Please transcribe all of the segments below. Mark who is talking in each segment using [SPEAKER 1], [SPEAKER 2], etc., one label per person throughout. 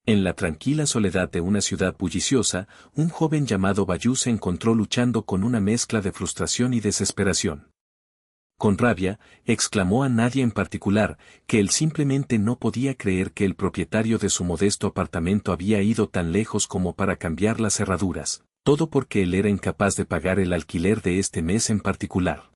[SPEAKER 1] En la tranquila soledad de una ciudad bulliciosa, un joven llamado Bayou se encontró luchando con una mezcla de frustración y desesperación. Con rabia, exclamó a nadie en particular, que él simplemente no podía creer que el propietario de su modesto apartamento había ido tan lejos como para cambiar las cerraduras, todo porque él era incapaz de pagar el alquiler de este mes en particular.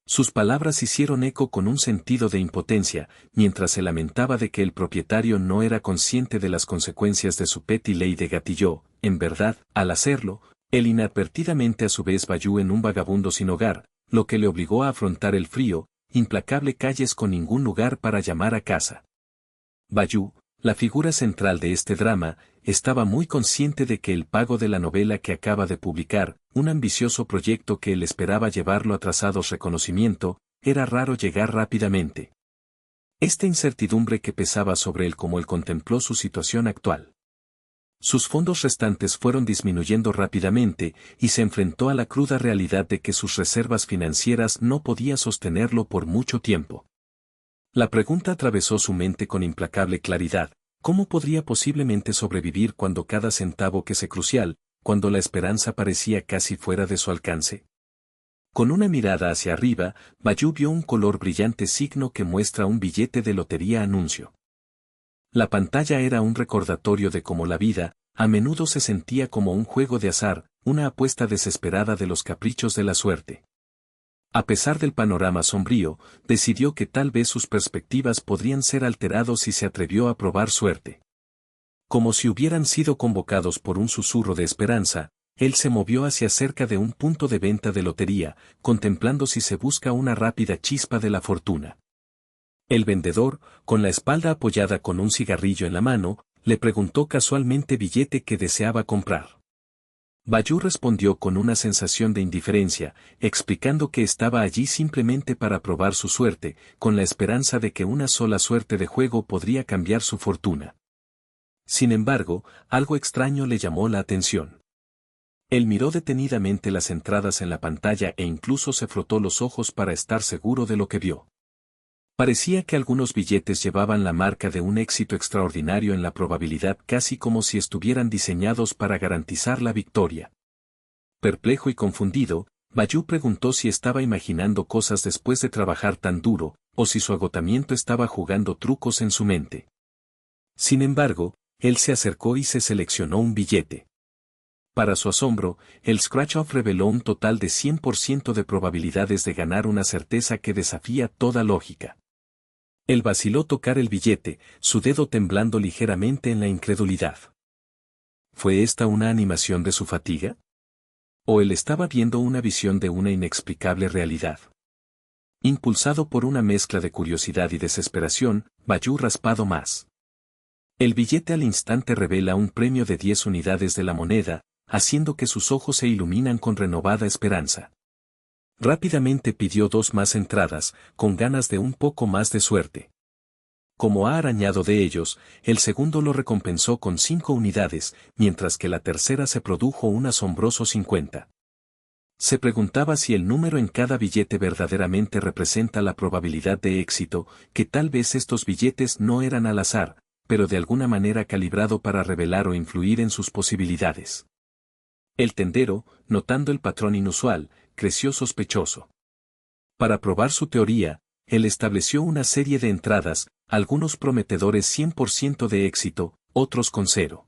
[SPEAKER 1] Sus palabras hicieron eco con un sentido de impotencia, mientras se lamentaba de que el propietario no era consciente de las consecuencias de su petty ley de gatillo. En verdad, al hacerlo, él inadvertidamente a su vez Bayou en un vagabundo sin hogar, lo que le obligó a afrontar el frío, implacable calles con ningún lugar para llamar a casa. Bayou, la figura central de este drama, estaba muy consciente de que el pago de la novela que acaba de publicar, un ambicioso proyecto que él esperaba llevarlo a trazados reconocimiento, era raro llegar rápidamente. Esta incertidumbre que pesaba sobre él como él contempló su situación actual. Sus fondos restantes fueron disminuyendo rápidamente y se enfrentó a la cruda realidad de que sus reservas financieras no podían sostenerlo por mucho tiempo. La pregunta atravesó su mente con implacable claridad: ¿cómo podría posiblemente sobrevivir cuando cada centavo que se crucial, cuando la esperanza parecía casi fuera de su alcance? Con una mirada hacia arriba, Bayou vio un color brillante signo que muestra un billete de lotería anuncio. La pantalla era un recordatorio de cómo la vida, a menudo se sentía como un juego de azar, una apuesta desesperada de los caprichos de la suerte. A pesar del panorama sombrío, decidió que tal vez sus perspectivas podrían ser alterados y se atrevió a probar suerte. Como si hubieran sido convocados por un susurro de esperanza, él se movió hacia cerca de un punto de venta de lotería, contemplando si se busca una rápida chispa de la fortuna. El vendedor, con la espalda apoyada con un cigarrillo en la mano, le preguntó casualmente billete que deseaba comprar. Bayou respondió con una sensación de indiferencia, explicando que estaba allí simplemente para probar su suerte, con la esperanza de que una sola suerte de juego podría cambiar su fortuna. Sin embargo, algo extraño le llamó la atención. Él miró detenidamente las entradas en la pantalla e incluso se frotó los ojos para estar seguro de lo que vio. Parecía que algunos billetes llevaban la marca de un éxito extraordinario en la probabilidad, casi como si estuvieran diseñados para garantizar la victoria. Perplejo y confundido, Bayou preguntó si estaba imaginando cosas después de trabajar tan duro, o si su agotamiento estaba jugando trucos en su mente. Sin embargo, él se acercó y se seleccionó un billete. Para su asombro, el scratch-off reveló un total de 100% de probabilidades de ganar, una certeza que desafía toda lógica. Él vaciló tocar el billete, su dedo temblando ligeramente en la incredulidad. ¿Fue esta una animación de su fatiga? ¿O él estaba viendo una visión de una inexplicable realidad? Impulsado por una mezcla de curiosidad y desesperación, Bayou raspado más. El billete al instante revela un premio de 10 unidades de la moneda, haciendo que sus ojos se iluminan con renovada esperanza. Rápidamente pidió 2 más entradas, con ganas de un poco más de suerte. Como ha arañado de ellos, el segundo lo recompensó con 5 unidades, mientras que la tercera se produjo un asombroso 50. Se preguntaba si el número en cada billete verdaderamente representa la probabilidad de éxito, que tal vez estos billetes no eran al azar, pero de alguna manera calibrado para revelar o influir en sus posibilidades. El tendero, notando el patrón inusual, creció sospechoso. Para probar su teoría, él estableció una serie de entradas, algunos prometedores 100% de éxito, otros con 0.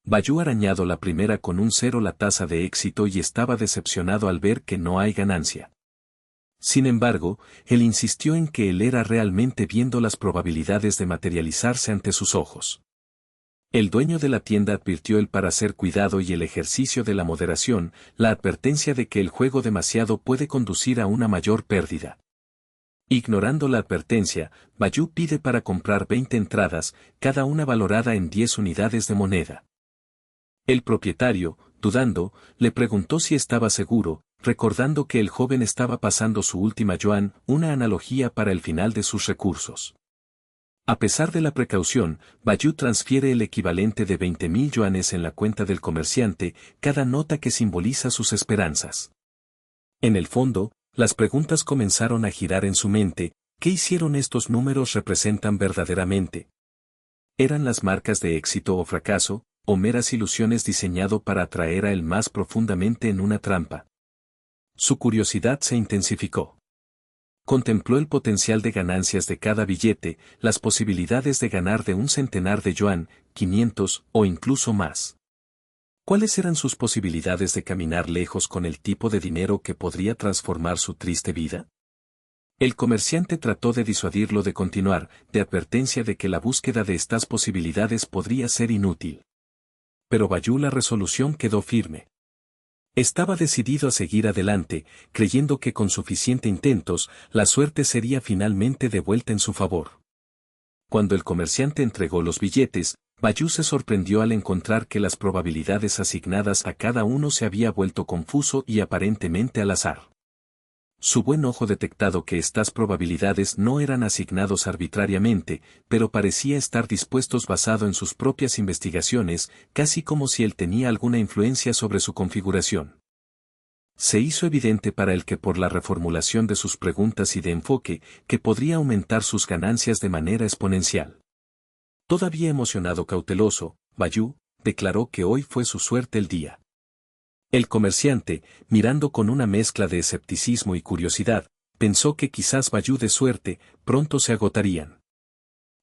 [SPEAKER 1] Bayou arañado la primera con un 0 la tasa de éxito y estaba decepcionado al ver que no hay ganancia. Sin embargo, él insistió en que él era realmente viendo las probabilidades de materializarse ante sus ojos. El dueño de la tienda advirtió el para ser cuidado y el ejercicio de la moderación, la advertencia de que el juego demasiado puede conducir a una mayor pérdida. Ignorando la advertencia, Bayou pide para comprar 20 entradas, cada una valorada en 10 unidades de moneda. El propietario, dudando, le preguntó si estaba seguro, recordando que el joven estaba pasando su última yuan, una analogía para el final de sus recursos. A pesar de la precaución, Bayou transfiere el equivalente de 20.000 yuanes en la cuenta del comerciante, cada nota que simboliza sus esperanzas. En el fondo, las preguntas comenzaron a girar en su mente: ¿qué hicieron estos números representan verdaderamente? ¿Eran las marcas de éxito o fracaso, o meras ilusiones diseñado para atraer a él más profundamente en una trampa? Su curiosidad se intensificó. Contempló el potencial de ganancias de cada billete, las posibilidades de ganar de un centenar de yuan, 500 o incluso más. ¿Cuáles eran sus posibilidades de caminar lejos con el tipo de dinero que podría transformar su triste vida? El comerciante trató de disuadirlo de continuar, de advertencia de que la búsqueda de estas posibilidades podría ser inútil. Pero Bayú la resolución quedó firme. Estaba decidido a seguir adelante, creyendo que con suficiente intentos, la suerte sería finalmente devuelta en su favor. Cuando el comerciante entregó los billetes, Bayú se sorprendió al encontrar que las probabilidades asignadas a cada uno se había vuelto confuso y aparentemente al azar. Su buen ojo detectado que estas probabilidades no eran asignados arbitrariamente, pero parecía estar dispuestos basado en sus propias investigaciones, casi como si él tenía alguna influencia sobre su configuración. Se hizo evidente para él que por la reformulación de sus preguntas y de enfoque, que podría aumentar sus ganancias de manera exponencial. Todavía emocionado cauteloso, Bayú declaró que hoy fue su suerte el día. El comerciante, mirando con una mezcla de escepticismo y curiosidad, pensó que quizás Bayú de suerte, pronto se agotarían.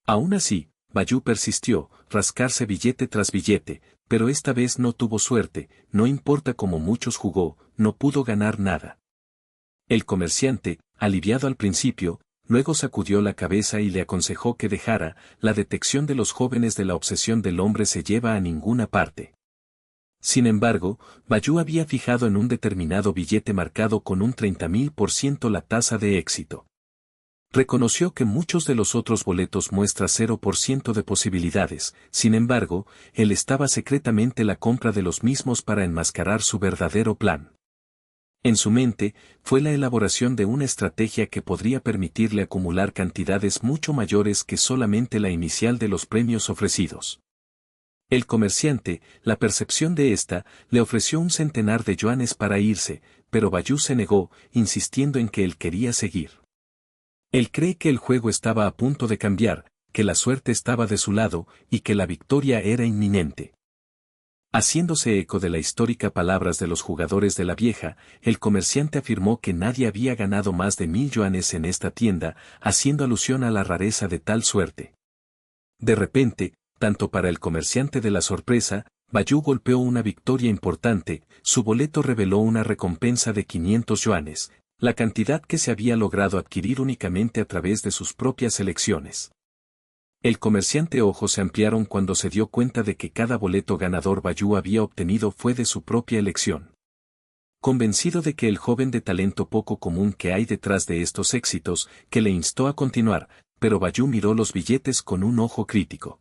[SPEAKER 1] Aún así, Bayú persistió, rascarse billete tras billete, pero esta vez no tuvo suerte, no importa cómo muchos jugó, no pudo ganar nada. El comerciante, aliviado al principio, luego sacudió la cabeza y le aconsejó que dejara, la detección de los jóvenes de la obsesión del hombre se lleva a ninguna parte. Sin embargo, Bayú había fijado en un determinado billete marcado con un 30.000% la tasa de éxito. Reconoció que muchos de los otros boletos muestra 0% de posibilidades, sin embargo, él estaba secretamente la compra de los mismos para enmascarar su verdadero plan. En su mente, fue la elaboración de una estrategia que podría permitirle acumular cantidades mucho mayores que solamente la inicial de los premios ofrecidos. El comerciante, la percepción de esta, le ofreció un centenar de yuanes para irse, pero Bayú se negó, insistiendo en que él quería seguir. Él cree que el juego estaba a punto de cambiar, que la suerte estaba de su lado, y que la victoria era inminente. Haciéndose eco de la histórica palabras de los jugadores de la vieja, el comerciante afirmó que nadie había ganado más de 1.000 yuanes en esta tienda, haciendo alusión a la rareza de tal suerte. De repente, tanto para el comerciante de la sorpresa, Bayú golpeó una victoria importante, su boleto reveló una recompensa de 500 yuanes, la cantidad que se había logrado adquirir únicamente a través de sus propias elecciones. El comerciante ojos se ampliaron cuando se dio cuenta de que cada boleto ganador Bayú había obtenido fue de su propia elección. Convencido de que el joven de talento poco común que hay detrás de estos éxitos, que le instó a continuar, pero Bayú miró los billetes con un ojo crítico.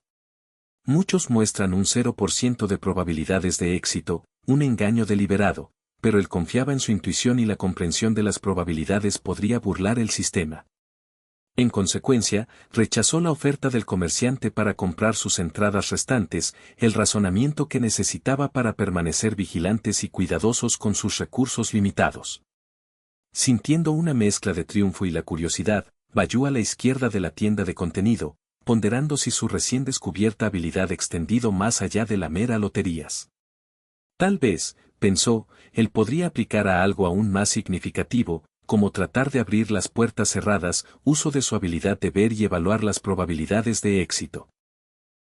[SPEAKER 1] Muchos muestran un 0% de probabilidades de éxito, un engaño deliberado, pero él confiaba en su intuición y la comprensión de las probabilidades podría burlar el sistema. En consecuencia, rechazó la oferta del comerciante para comprar sus entradas restantes, el razonamiento que necesitaba para permanecer vigilantes y cuidadosos con sus recursos limitados. Sintiendo una mezcla de triunfo y la curiosidad, Bayú a la izquierda de la tienda de contenido, ponderando si su recién descubierta habilidad extendido más allá de la mera loterías. Tal vez, pensó, él podría aplicar a algo aún más significativo, como tratar de abrir las puertas cerradas, uso de su habilidad de ver y evaluar las probabilidades de éxito.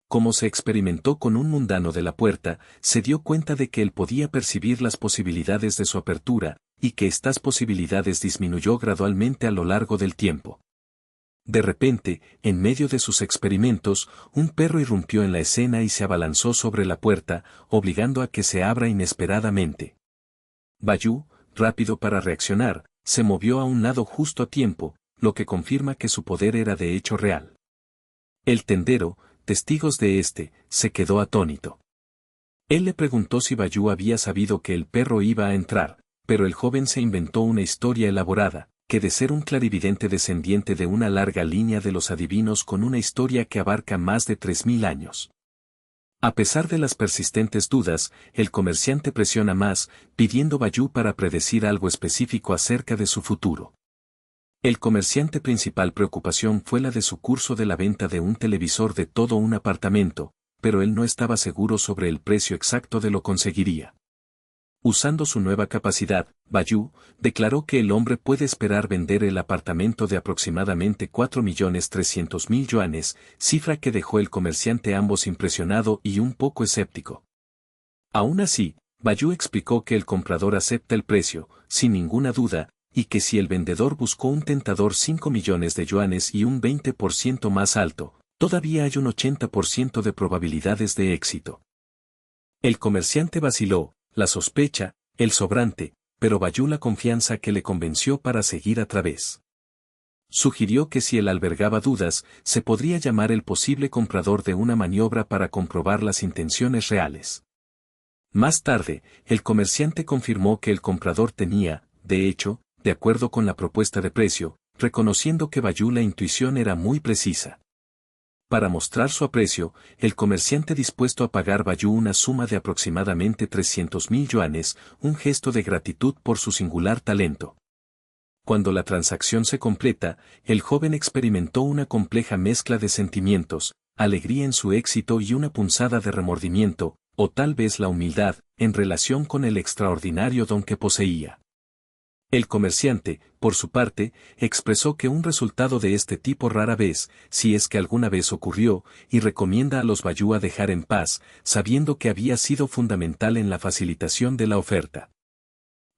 [SPEAKER 1] Como se experimentó con un mundano de la puerta, se dio cuenta de que él podía percibir las posibilidades de su apertura, y que estas posibilidades disminuyó gradualmente a lo largo del tiempo. De repente, en medio de sus experimentos, un perro irrumpió en la escena y se abalanzó sobre la puerta, obligando a que se abra inesperadamente. Bayú, rápido para reaccionar, se movió a un lado justo a tiempo, lo que confirma que su poder era de hecho real. El tendero, testigos de se quedó atónito. Él le preguntó si Bayú había sabido que el perro iba a entrar, pero el joven se inventó una historia elaborada, que de ser un clarividente descendiente de una larga línea de los adivinos con una historia que abarca más de 3.000 años. A pesar de las persistentes dudas, el comerciante presiona más, pidiendo Bayú para predecir algo específico acerca de su futuro. El comerciante principal preocupación fue la de su curso de la venta de un televisor de todo un apartamento, pero él no estaba seguro sobre el precio exacto de lo conseguiría. Usando su nueva capacidad, Bayou declaró que el hombre puede esperar vender el apartamento de aproximadamente 4.300.000 yuanes, cifra que dejó el comerciante ambos impresionado y un poco escéptico. Aún así, Bayou explicó que el comprador acepta el precio, sin ninguna duda, y que si el vendedor buscó un tentador 5 millones de yuanes y un 20% más alto, todavía hay un 80% de probabilidades de éxito. El comerciante vaciló, la sospecha, el sobrante, pero Bayou la confianza que le convenció para seguir a través. Sugirió que si él albergaba dudas, se podría llamar el posible comprador de una maniobra para comprobar las intenciones reales. Más tarde, el comerciante confirmó que el comprador tenía, de hecho, de acuerdo con la propuesta de precio, reconociendo que Bayou la intuición era muy precisa. Para mostrar su aprecio, el comerciante dispuesto a pagar Bayou una suma de aproximadamente 300.000 yuanes, un gesto de gratitud por su singular talento. Cuando la transacción se completa, el joven experimentó una compleja mezcla de sentimientos, alegría en su éxito y una punzada de remordimiento, o tal vez la humildad, en relación con el extraordinario don que poseía. El comerciante, por su parte, expresó que un resultado de este tipo rara vez, si es que alguna vez ocurrió, y recomienda a los Bayou a dejar en paz, sabiendo que había sido fundamental en la facilitación de la oferta.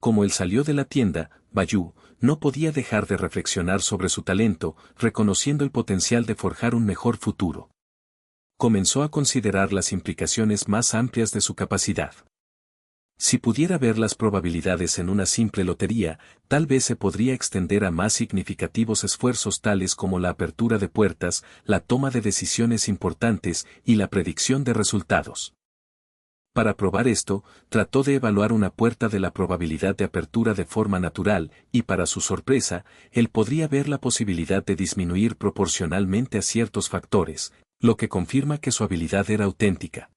[SPEAKER 1] Como él salió de la tienda, Bayou no podía dejar de reflexionar sobre su talento, reconociendo el potencial de forjar un mejor futuro. Comenzó a considerar las implicaciones más amplias de su capacidad. Si pudiera ver las probabilidades en una simple lotería, tal vez se podría extender a más significativos esfuerzos tales como la apertura de puertas, la toma de decisiones importantes y la predicción de resultados. Para probar esto, trató de evaluar una puerta de la probabilidad de apertura de forma natural, y para su sorpresa, él podría ver la posibilidad de disminuir proporcionalmente a ciertos factores, lo que confirma que su habilidad era auténtica.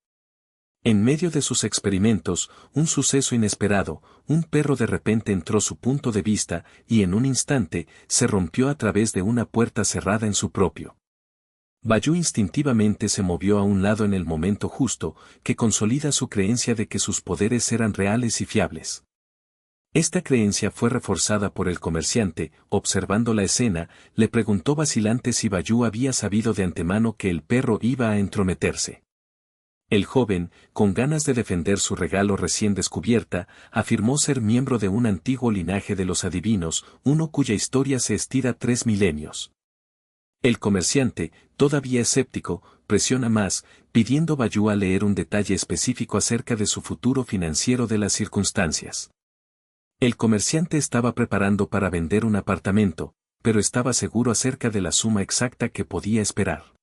[SPEAKER 1] En medio de sus experimentos, un suceso inesperado, un perro de repente entró su punto de vista y en un instante se rompió a través de una puerta cerrada en su propio. Bayou instintivamente se movió a un lado en el momento justo, que consolida su creencia de que sus poderes eran reales y fiables. Esta creencia fue reforzada por el comerciante, observando la escena, le preguntó vacilante si Bayou había sabido de antemano que el perro iba a entrometerse. El joven, con ganas de defender su regalo recién descubierta, afirmó ser miembro de un antiguo linaje de los adivinos, uno cuya historia se estira 3 milenios. El comerciante, todavía escéptico, presiona más, pidiendo a Bayou a leer un detalle específico acerca de su futuro financiero de las circunstancias. El comerciante estaba preparando para vender un apartamento, pero estaba seguro acerca de la suma exacta que podía esperar.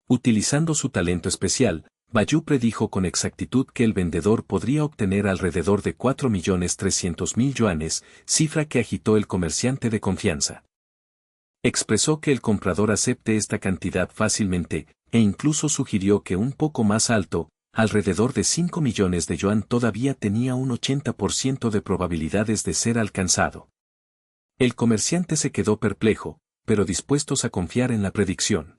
[SPEAKER 1] Utilizando su talento especial, Bayou predijo con exactitud que el vendedor podría obtener alrededor de 4.300.000 yuanes, cifra que agitó el comerciante de confianza. Expresó que el comprador acepte esta cantidad fácilmente, e incluso sugirió que un poco más alto, alrededor de 5 millones de yuan todavía tenía un 80% de probabilidades de ser alcanzado. El comerciante se quedó perplejo, pero dispuestos a confiar en la predicción.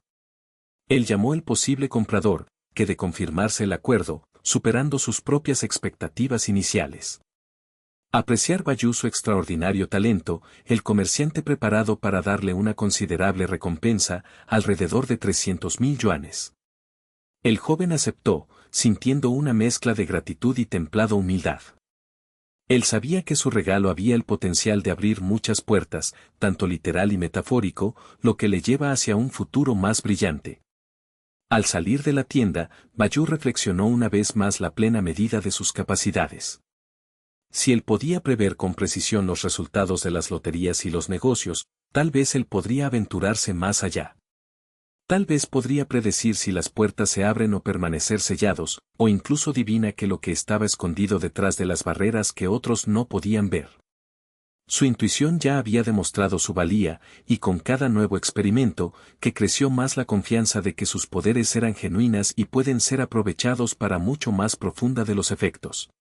[SPEAKER 1] Él llamó al posible comprador, que de confirmarse el acuerdo, superando sus propias expectativas iniciales. Apreciar Bayou su extraordinario talento, el comerciante preparado para darle una considerable recompensa, alrededor de 300.000 yuanes. El joven aceptó, sintiendo una mezcla de gratitud y templada humildad. Él sabía que su regalo había el potencial de abrir muchas puertas, tanto literal y metafórico, lo que le lleva hacia un futuro más brillante. Al salir de la tienda, Bayou reflexionó una vez más la plena medida de sus capacidades. Si él podía prever con precisión los resultados de las loterías y los negocios, tal vez él podría aventurarse más allá. Tal vez podría predecir si las puertas se abren o permanecer sellados, o incluso adivina que lo que estaba escondido detrás de las barreras que otros no podían ver. Su intuición ya había demostrado su valía, y con cada nuevo experimento, que creció más la confianza de que sus poderes eran genuinas y pueden ser aprovechados para mucho más profunda de los efectos.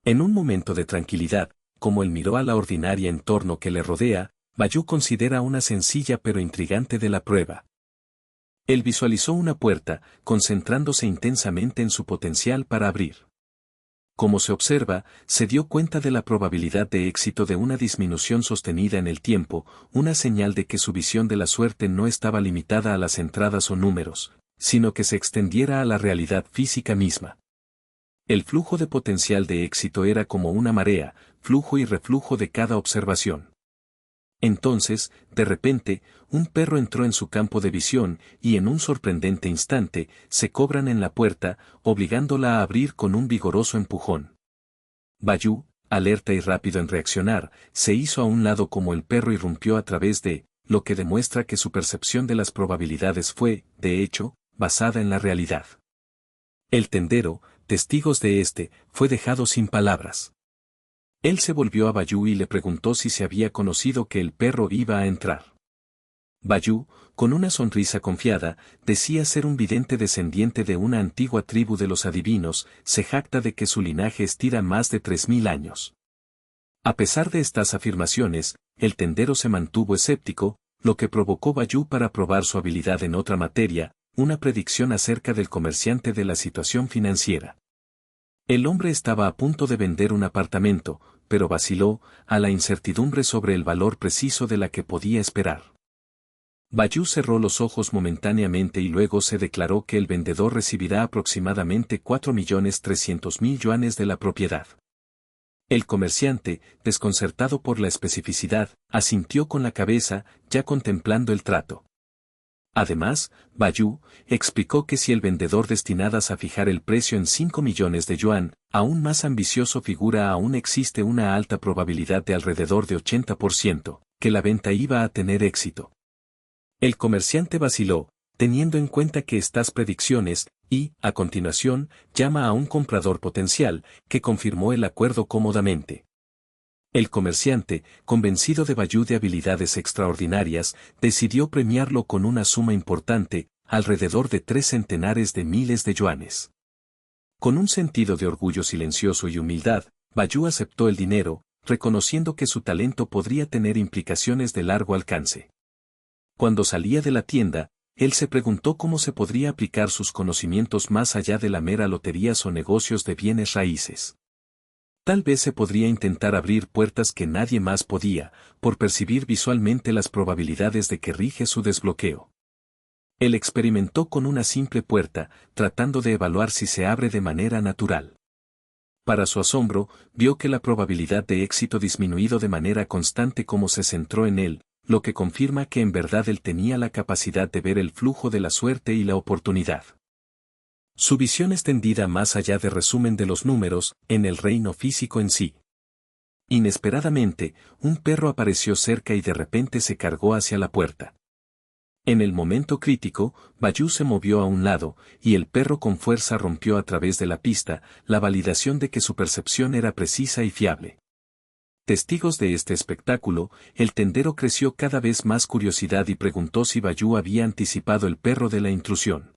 [SPEAKER 1] En un momento de tranquilidad, como él miró a la ordinaria entorno que le rodea, Bayou considera una sencilla pero intrigante de la prueba. Él visualizó una puerta, concentrándose intensamente en su potencial para abrir. Como se observa, se dio cuenta de la probabilidad de éxito de una disminución sostenida en el tiempo, una señal de que su visión de la suerte no estaba limitada a las entradas o números, sino que se extendiera a la realidad física misma. El flujo de potencial de éxito era como una marea, flujo y reflujo de cada observación. Entonces, de repente, un perro entró en su campo de visión y en un sorprendente instante, se cobran en la puerta, obligándola a abrir con un vigoroso empujón. Bayou, alerta y rápido en reaccionar, se hizo a un lado como el perro irrumpió a través de, lo que demuestra que su percepción de las probabilidades fue, de hecho, basada en la realidad. El tendero, testigos de fue dejado sin palabras. Él se volvió a Bayou y le preguntó si se había conocido que el perro iba a entrar. Bayou, con una sonrisa confiada, decía ser un vidente descendiente de una antigua tribu de los adivinos, se jacta de que su linaje estira más de 3000 años. A pesar de estas afirmaciones, el tendero se mantuvo escéptico, lo que provocó Bayou para probar su habilidad en otra materia, una predicción acerca del comerciante de la situación financiera. El hombre estaba a punto de vender un apartamento, pero vaciló, a la incertidumbre sobre el valor preciso de la que podía esperar. Bayou cerró los ojos momentáneamente y luego se declaró que el vendedor recibirá aproximadamente 4.300.000 yuanes de la propiedad. El comerciante, desconcertado por la especificidad, asintió con la cabeza, ya contemplando el trato. Además, Bayou explicó que si el vendedor destinadas a fijar el precio en 5 millones de yuan, aún más ambicioso figura aún existe una alta probabilidad de alrededor de 80%, que la venta iba a tener éxito. El comerciante vaciló, teniendo en cuenta que estas predicciones, y, a continuación, llama a un comprador potencial, que confirmó el acuerdo cómodamente. El comerciante, convencido de Bayou de habilidades extraordinarias, decidió premiarlo con una suma importante, alrededor de 3 centenares de miles de yuanes. Con un sentido de orgullo silencioso y humildad, Bayou aceptó el dinero, reconociendo que su talento podría tener implicaciones de largo alcance. Cuando salía de la tienda, él se preguntó cómo se podría aplicar sus conocimientos más allá de la mera loterías o negocios de bienes raíces. Tal vez se podría intentar abrir puertas que nadie más podía, por percibir visualmente las probabilidades de que rige su desbloqueo. Él experimentó con una simple puerta, tratando de evaluar si se abre de manera natural. Para su asombro, vio que la probabilidad de éxito disminuido de manera constante como se centró en él, lo que confirma que en verdad él tenía la capacidad de ver el flujo de la suerte y la oportunidad. Su visión extendida más allá de resumen de los números, en el reino físico en sí. Inesperadamente, un perro apareció cerca y de repente se cargó hacia la puerta. En el momento crítico, Bayou se movió a un lado, y el perro con fuerza rompió a través de la pista, la validación de que su percepción era precisa y fiable. Testigos de este espectáculo, el tendero creció cada vez más curiosidad y preguntó si Bayou había anticipado el perro de la intrusión.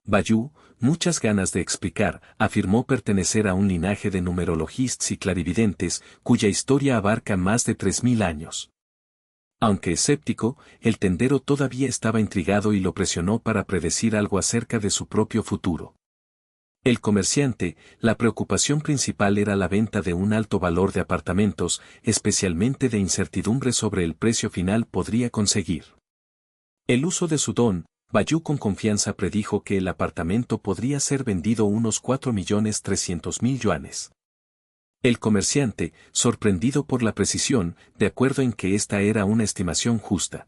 [SPEAKER 1] Bayou, muchas ganas de explicar, afirmó pertenecer a un linaje de numerologistas y clarividentes, cuya historia abarca más de 3000 años. Aunque escéptico, el tendero todavía estaba intrigado y lo presionó para predecir algo acerca de su propio futuro. El comerciante, la preocupación principal era la venta de un alto valor de apartamentos, especialmente de incertidumbre sobre el precio final podría conseguir. El uso de su don, Bayou con confianza predijo que el apartamento podría ser vendido unos 4.300.000 yuanes. El comerciante, sorprendido por la precisión, de acuerdo en que esta era una estimación justa.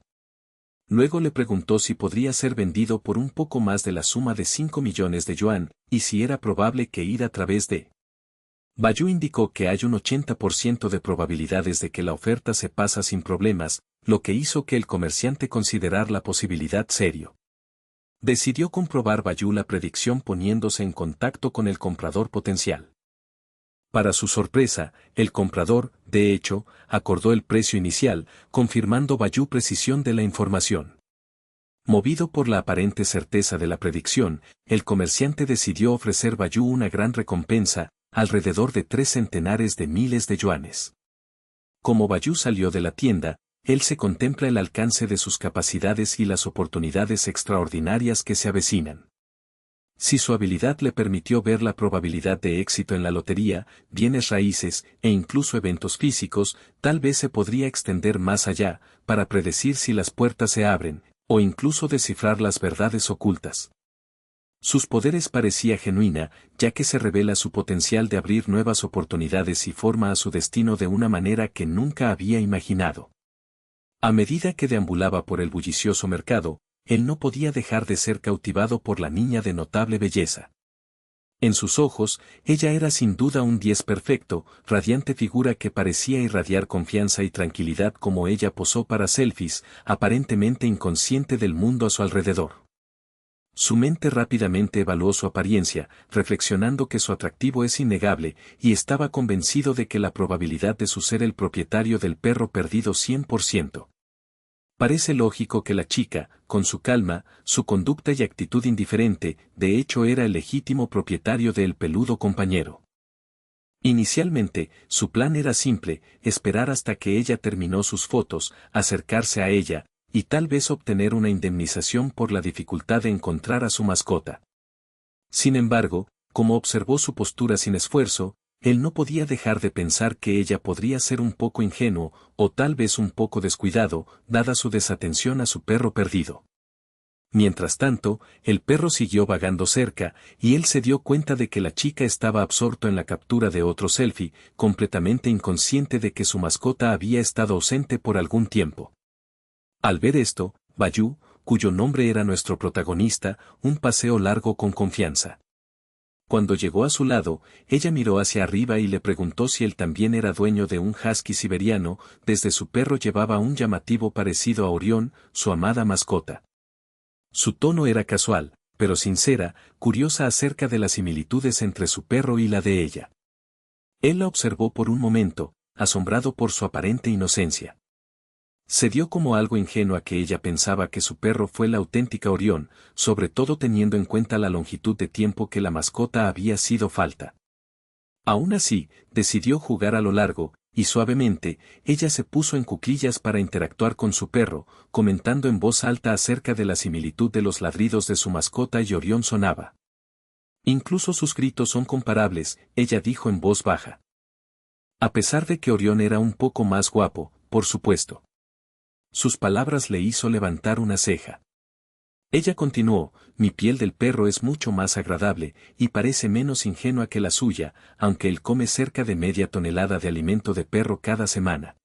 [SPEAKER 1] Luego le preguntó si podría ser vendido por un poco más de la suma de 5 millones de yuan, y si era probable que ir a través de. Bayou indicó que hay un 80% de probabilidades de que la oferta se pasa sin problemas, lo que hizo que el comerciante considerar la posibilidad serio. Decidió comprobar Bayou la predicción poniéndose en contacto con el comprador potencial. Para su sorpresa, el comprador, de hecho, acordó el precio inicial, confirmando Bayou precisión de la información. Movido por la aparente certeza de la predicción, el comerciante decidió ofrecer Bayou una gran recompensa, alrededor de 3 centenares de miles de yuanes. Como Bayou salió de la tienda, él se contempla el alcance de sus capacidades y las oportunidades extraordinarias que se avecinan. Si su habilidad le permitió ver la probabilidad de éxito en la lotería, bienes raíces, e incluso eventos físicos, tal vez se podría extender más allá, para predecir si las puertas se abren, o incluso descifrar las verdades ocultas. Sus poderes parecía genuina, ya que se revela su potencial de abrir nuevas oportunidades y forma a su destino de una manera que nunca había imaginado. A medida que deambulaba por el bullicioso mercado, él no podía dejar de ser cautivado por la niña de notable belleza. En sus ojos, ella era sin duda un 10 perfecto, radiante figura que parecía irradiar confianza y tranquilidad como ella posó para selfies, aparentemente inconsciente del mundo a su alrededor. Su mente rápidamente evaluó su apariencia, reflexionando que su atractivo es innegable, y estaba convencido de que la probabilidad de su ser el propietario del perro perdido 100%. Parece lógico que la chica, con su calma, su conducta y actitud indiferente, de hecho era el legítimo propietario del peludo compañero. Inicialmente, su plan era simple, esperar hasta que ella terminó sus fotos, acercarse a ella, y tal vez obtener una indemnización por la dificultad de encontrar a su mascota. Sin embargo, como observó su postura sin esfuerzo, él no podía dejar de pensar que ella podría ser un poco ingenuo, o tal vez un poco descuidado, dada su desatención a su perro perdido. Mientras tanto, el perro siguió vagando cerca, y él se dio cuenta de que la chica estaba absorto en la captura de otro selfie, completamente inconsciente de que su mascota había estado ausente por algún tiempo. Al ver esto, Bayou, cuyo nombre era nuestro protagonista, un paseo largo con confianza. Cuando llegó a su lado, ella miró hacia arriba y le preguntó si él también era dueño de un husky siberiano, desde su perro llevaba un llamativo parecido a Orión, su amada mascota. Su tono era casual, pero sincera, curiosa acerca de las similitudes entre su perro y la de ella. Él la observó por un momento, asombrado por su aparente inocencia. Se dio como algo ingenua que ella pensaba que su perro fue la auténtica Orión, sobre todo teniendo en cuenta la longitud de tiempo que la mascota había sido falta. Aún así, decidió jugar a lo largo, y suavemente, ella se puso en cuclillas para interactuar con su perro, comentando en voz alta acerca de la similitud de los ladridos de su mascota y Orión sonaba. Incluso sus gritos son comparables, ella dijo en voz baja. A pesar de que Orión era un poco más guapo, por supuesto. Sus palabras le hizo levantar una ceja. Ella continuó, mi piel del perro es mucho más agradable, y parece menos ingenua que la suya, aunque él come cerca de media tonelada de alimento de perro cada semana.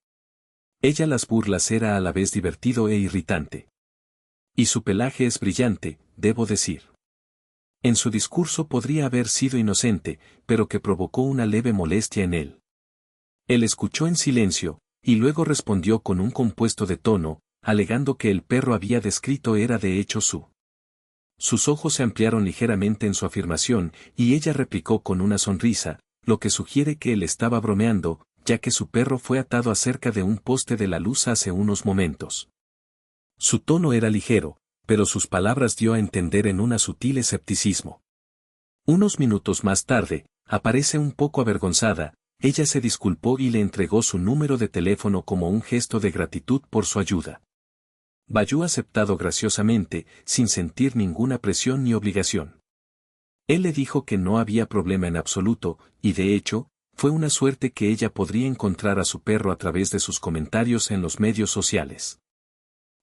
[SPEAKER 1] Ella las burlas era a la vez divertido e irritante. Y su pelaje es brillante, debo decir. En su discurso podría haber sido inocente, pero que provocó una leve molestia en él. Él escuchó en silencio, y luego respondió con un compuesto de tono, alegando que el perro había descrito era de hecho su. Sus ojos se ampliaron ligeramente en su afirmación, y ella replicó con una sonrisa, lo que sugiere que él estaba bromeando, ya que su perro fue atado acerca de un poste de la luz hace unos momentos. Su tono era ligero, pero sus palabras dio a entender en un sutil escepticismo. Unos minutos más tarde, aparece un poco avergonzada, ella se disculpó y le entregó su número de teléfono como un gesto de gratitud por su ayuda. Bayou aceptado graciosamente, sin sentir ninguna presión ni obligación. Él le dijo que no había problema en absoluto, y de hecho, fue una suerte que ella podría encontrar a su perro a través de sus comentarios en los medios sociales.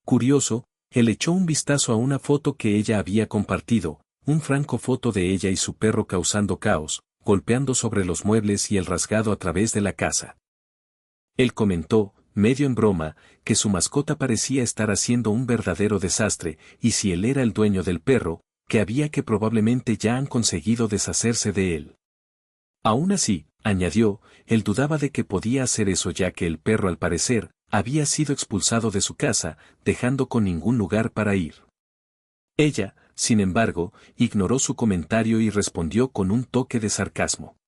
[SPEAKER 1] Curioso, él echó un vistazo a una foto que ella había compartido, un franco foto de ella y su perro causando caos, golpeando sobre los muebles y el rasgado a través de la casa. Él comentó, medio en broma, que su mascota parecía estar haciendo un verdadero desastre, y si él era el dueño del perro, que había que probablemente ya han conseguido deshacerse de él. Aún así, añadió, él dudaba de que podía hacer eso ya que el perro al parecer, había sido expulsado de su casa, dejando con ningún lugar para ir. Ella, sin embargo, ignoró su comentario y respondió con un toque de sarcasmo.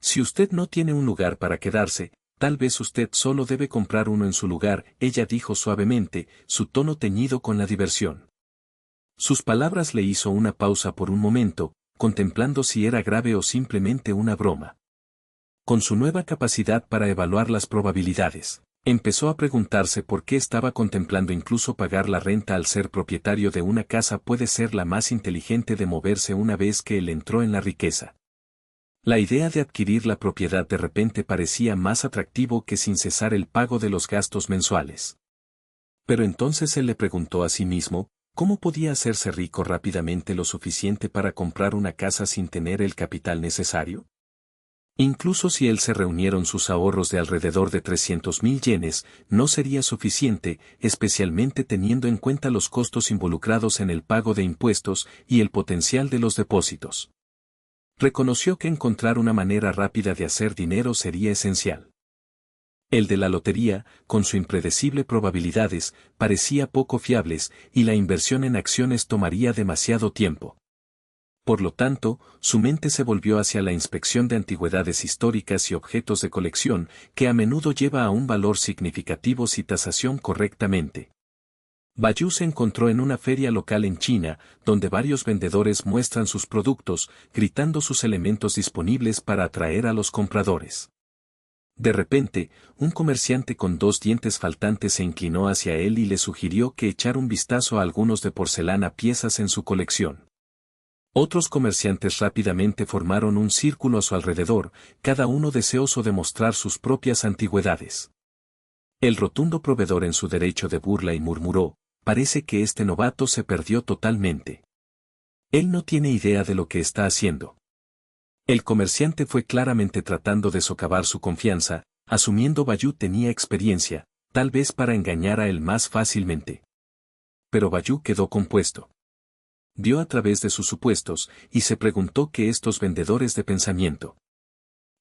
[SPEAKER 1] Si usted no tiene un lugar para quedarse, tal vez usted solo debe comprar uno en su lugar, ella dijo suavemente, su tono teñido con la diversión. Sus palabras le hizo una pausa por un momento, contemplando si era grave o simplemente una broma. Con su nueva capacidad para evaluar las probabilidades, Empezó a preguntarse por qué estaba contemplando incluso pagar la renta al ser propietario de una casa puede ser la más inteligente de moverse una vez que él entró en la riqueza. La idea de adquirir la propiedad de repente parecía más atractivo que sin cesar el pago de los gastos mensuales. Pero entonces él le preguntó a sí mismo, ¿cómo podía hacerse rico rápidamente lo suficiente para comprar una casa sin tener el capital necesario? Incluso si él se reunieron sus ahorros de alrededor de 300.000 yenes, no sería suficiente, especialmente teniendo en cuenta los costos involucrados en el pago de impuestos y el potencial de los depósitos. Reconoció que encontrar una manera rápida de hacer dinero sería esencial. El de la lotería, con su impredecible probabilidades, parecía poco fiables, y la inversión en acciones tomaría demasiado tiempo. Por lo tanto, su mente se volvió hacia la inspección de antigüedades históricas y objetos de colección, que a menudo lleva a un valor significativo si tasación correctamente. Bayou se encontró en una feria local en China, donde varios vendedores muestran sus productos, gritando sus elementos disponibles para atraer a los compradores. De repente, un comerciante con 2 dientes faltantes se inclinó hacia él y le sugirió que echara un vistazo a algunos de porcelana piezas en su colección. Otros comerciantes rápidamente formaron un círculo a su alrededor, cada uno deseoso de mostrar sus propias antigüedades. El rotundo proveedor en su derecho de burla y murmuró, parece que este novato se perdió totalmente. Él no tiene idea de lo que está haciendo. El comerciante fue claramente tratando de socavar su confianza, asumiendo Bayou tenía experiencia, tal vez para engañar a él más fácilmente. Pero Bayou quedó compuesto. Vio a través de sus supuestos, y se preguntó qué estos vendedores de pensamiento.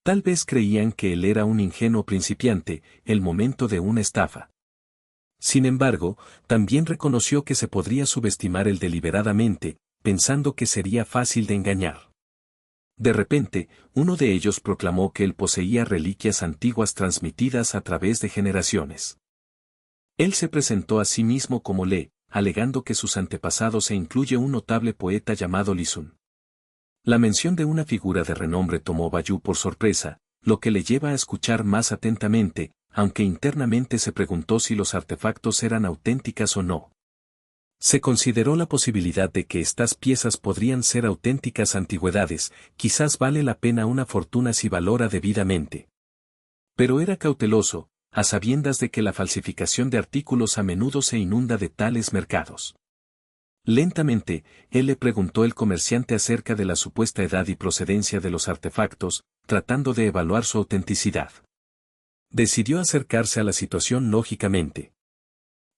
[SPEAKER 1] Tal vez creían que él era un ingenuo principiante, el momento de una estafa. Sin embargo, también reconoció que se podría subestimar él deliberadamente, pensando que sería fácil de engañar. De repente, uno de ellos proclamó que él poseía reliquias antiguas transmitidas a través de generaciones. Él se presentó a sí mismo como Le, alegando que sus antepasados e incluye un notable poeta llamado Li Sun. La mención de una figura de renombre tomó Bayou por sorpresa, lo que le lleva a escuchar más atentamente, aunque internamente se preguntó si los artefactos eran auténticas o no. Se consideró la posibilidad de que estas piezas podrían ser auténticas antigüedades, quizás vale la pena una fortuna si valora debidamente. Pero era cauteloso, a sabiendas de que la falsificación de artículos a menudo se inunda de tales mercados. Lentamente, él le preguntó al comerciante acerca de la supuesta edad y procedencia de los artefactos, tratando de evaluar su autenticidad. Decidió acercarse a la situación lógicamente.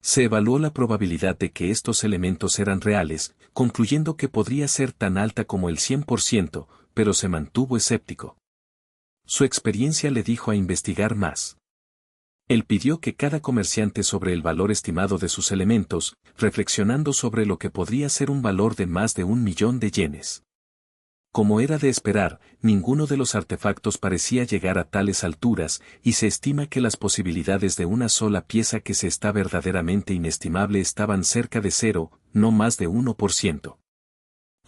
[SPEAKER 1] Se evaluó la probabilidad de que estos elementos eran reales, concluyendo que podría ser tan alta como el 100%, pero se mantuvo escéptico. Su experiencia le dijo a investigar más. Él pidió que cada comerciante sobre el valor estimado de sus elementos, reflexionando sobre lo que podría ser un valor de más de 1.000.000 de yenes. Como era de esperar, ninguno de los artefactos parecía llegar a tales alturas, y se estima que las posibilidades de una sola pieza que se está verdaderamente inestimable estaban cerca de 0, no más de 1%.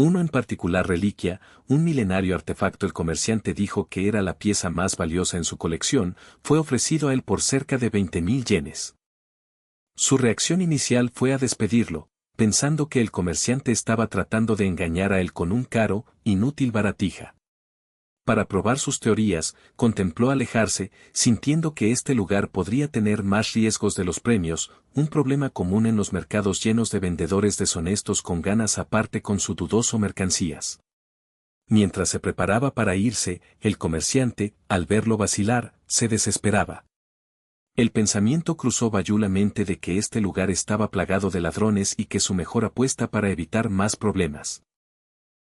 [SPEAKER 1] Uno en particular reliquia, un milenario artefacto el comerciante dijo que era la pieza más valiosa en su colección, fue ofrecido a él por cerca de 20.000 yenes. Su reacción inicial fue a despedirlo, pensando que el comerciante estaba tratando de engañar a él con un caro, inútil baratija. Para probar sus teorías, contempló alejarse, sintiendo que este lugar podría tener más riesgos de los premios, un problema común en los mercados llenos de vendedores deshonestos con ganas aparte con su dudoso mercancías. Mientras se preparaba para irse, el comerciante, al verlo vacilar, se desesperaba. El pensamiento cruzó Bayou la mente de que este lugar estaba plagado de ladrones y que su mejor apuesta para evitar más problemas.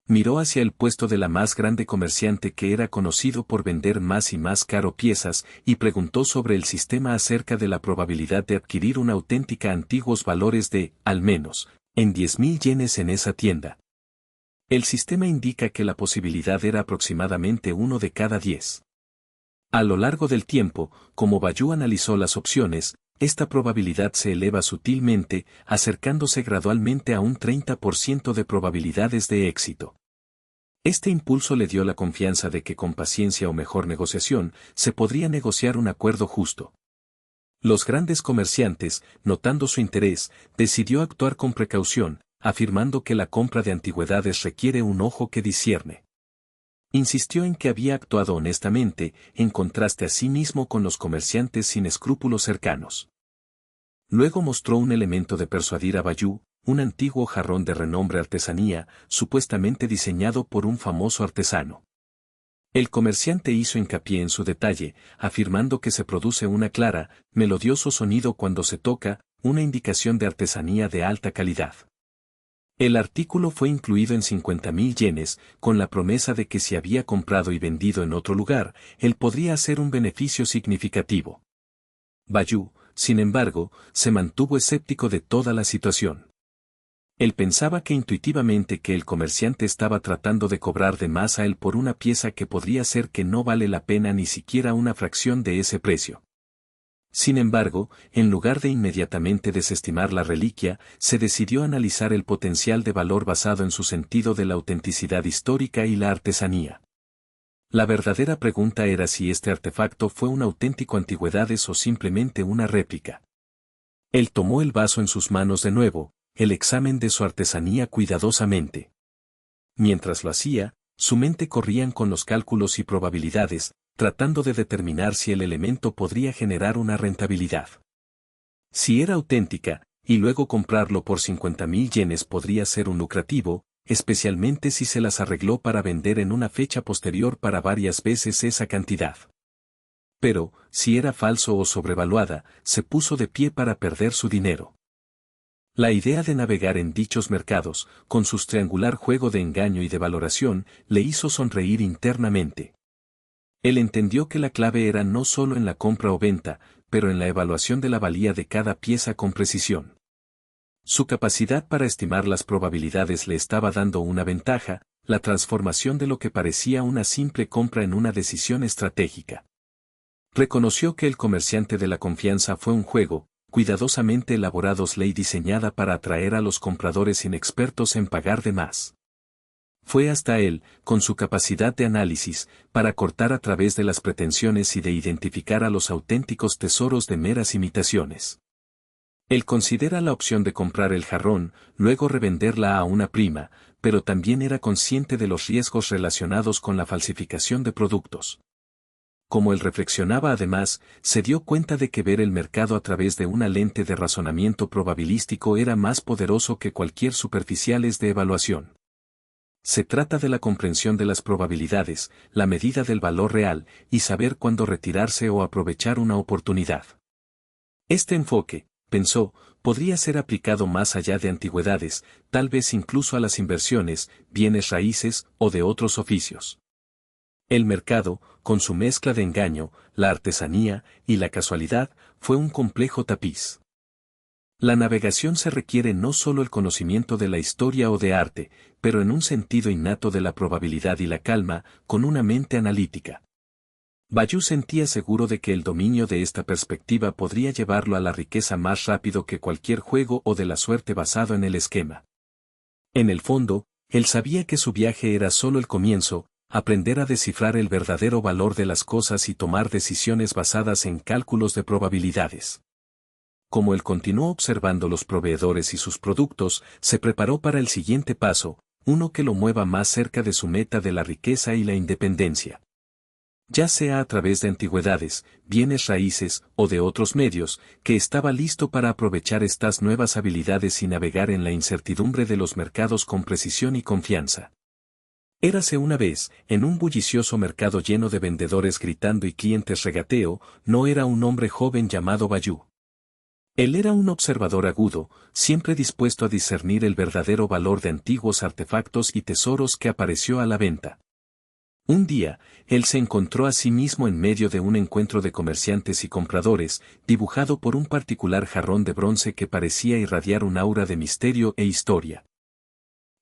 [SPEAKER 1] Miró hacia el puesto de la más grande comerciante que era conocido por vender más y más caro piezas, y preguntó sobre el sistema acerca de la probabilidad de adquirir una auténtica antiguos valores de, al menos, en 10.000 yenes en esa tienda. El sistema indica que la posibilidad era aproximadamente 1 de cada 10. A lo largo del tiempo, como Bayou analizó las opciones, esta probabilidad se eleva sutilmente, acercándose gradualmente a un 30% de probabilidades de éxito. Este impulso le dio la confianza de que con paciencia o mejor negociación, se podría negociar un acuerdo justo. Los grandes comerciantes, notando su interés, decidió actuar con precaución, afirmando que la compra de antigüedades requiere un ojo que discierne. Insistió en que había actuado honestamente, en contraste a sí mismo con los comerciantes sin escrúpulos cercanos. Luego mostró un elemento de persuadir a Bayou, un antiguo jarrón de renombre artesanía, supuestamente diseñado por un famoso artesano. El comerciante hizo hincapié en su detalle, afirmando que se produce una clara, melodioso sonido cuando se toca, una indicación de artesanía de alta calidad. El artículo fue incluido en 50.000 yenes, con la promesa de que si había comprado y vendido en otro lugar, él podría hacer un beneficio significativo. Bayou, sin embargo, se mantuvo escéptico de toda la situación. Él pensaba que intuitivamente que el comerciante estaba tratando de cobrar de más a él por una pieza que podría ser que no vale la pena ni siquiera una fracción de ese precio. Sin embargo, en lugar de inmediatamente desestimar la reliquia, se decidió analizar el potencial de valor basado en su sentido de la autenticidad histórica y la artesanía. La verdadera pregunta era si este artefacto fue un auténtico antigüedades o simplemente una réplica. Él tomó el vaso en sus manos de nuevo, el examen de su artesanía cuidadosamente. Mientras lo hacía, su mente corrían con los cálculos y probabilidades, tratando de determinar si el elemento podría generar una rentabilidad. Si era auténtica, y luego comprarlo por 50.000 yenes podría ser un lucrativo, especialmente si se las arregló para vender en una fecha posterior para varias veces esa cantidad. Pero, si era falso o sobrevaluada, se puso de pie para perder su dinero. La idea de navegar en dichos mercados, con su triangular juego de engaño y de valoración, le hizo sonreír internamente. Él entendió que la clave era no solo en la compra o venta, pero en la evaluación de la valía de cada pieza con precisión. Su capacidad para estimar las probabilidades le estaba dando una ventaja, la transformación de lo que parecía una simple compra en una decisión estratégica. Reconoció que el comerciante de la confianza fue un juego, cuidadosamente elaborados ley diseñada para atraer a los compradores inexpertos en pagar de más. Fue hasta él, con su capacidad de análisis, para cortar a través de las pretensiones y de identificar a los auténticos tesoros de meras imitaciones. Él considera la opción de comprar el jarrón, luego revenderla a una prima, pero también era consciente de los riesgos relacionados con la falsificación de productos. Como él reflexionaba además, se dio cuenta de que ver el mercado a través de una lente de razonamiento probabilístico era más poderoso que cualquier superficiales de evaluación. Se trata de la comprensión de las probabilidades, la medida del valor real, y saber cuándo retirarse o aprovechar una oportunidad. Este enfoque, pensó, podría ser aplicado más allá de antigüedades, tal vez incluso a las inversiones, bienes raíces o de otros oficios. El mercado, con su mezcla de engaño, la artesanía y la casualidad, fue un complejo tapiz. La navegación se requiere no solo el conocimiento de la historia o de arte, pero en un sentido innato de la probabilidad y la calma, con una mente analítica. Bayou sentía seguro de que el dominio de esta perspectiva podría llevarlo a la riqueza más rápido que cualquier juego o de la suerte basado en el esquema. En el fondo, él sabía que su viaje era solo el comienzo, aprender a descifrar el verdadero valor de las cosas y tomar decisiones basadas en cálculos de probabilidades. Como él continuó observando los proveedores y sus productos, se preparó para el siguiente paso, uno que lo mueva más cerca de su meta de la riqueza y la independencia. Ya sea a través de antigüedades, bienes raíces o de otros medios, que estaba listo para aprovechar estas nuevas habilidades y navegar en la incertidumbre de los mercados con precisión y confianza. Érase una vez, en un bullicioso mercado lleno de vendedores gritando y clientes regateo, no era un hombre joven llamado Bayou. Él era un observador agudo, siempre dispuesto a discernir el verdadero valor de antiguos artefactos y tesoros que apareció a la venta. Un día, él se encontró a sí mismo en medio de un encuentro de comerciantes y compradores, dibujado por un particular jarrón de bronce que parecía irradiar un aura de misterio e historia.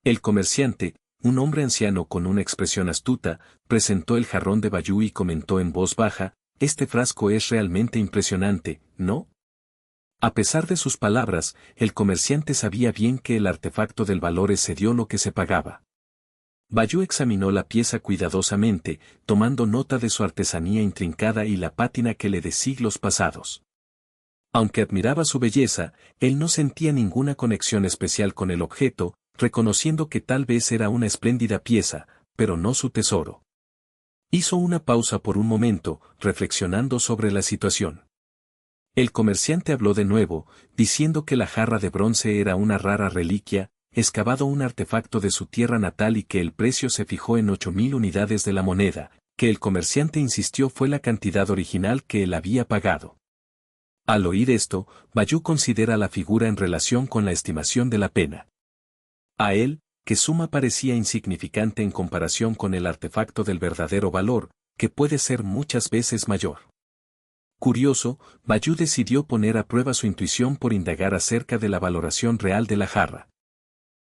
[SPEAKER 1] El comerciante, un hombre anciano con una expresión astuta, presentó el jarrón de Bayou y comentó en voz baja: «Este frasco es realmente impresionante, ¿no?». A pesar de sus palabras, el comerciante sabía bien que el artefacto del valor excedió lo que se pagaba. Bayou examinó la pieza cuidadosamente, tomando nota de su artesanía intrincada y la pátina que le de siglos pasados. Aunque admiraba su belleza, él no sentía ninguna conexión especial con el objeto, reconociendo que tal vez era una espléndida pieza, pero no su tesoro. Hizo una pausa por un momento, reflexionando sobre la situación. El comerciante habló de nuevo, diciendo que la jarra de bronce era una rara reliquia, excavado un artefacto de su tierra natal y que el precio se fijó en 8.000 unidades de la moneda, que el comerciante insistió fue la cantidad original que él había pagado. Al oír esto, Bayú considera la figura en relación con la estimación de la pena. A él, que suma parecía insignificante en comparación con el artefacto del verdadero valor, que puede ser muchas veces mayor. Curioso, Bayú decidió poner a prueba su intuición por indagar acerca de la valoración real de la jarra.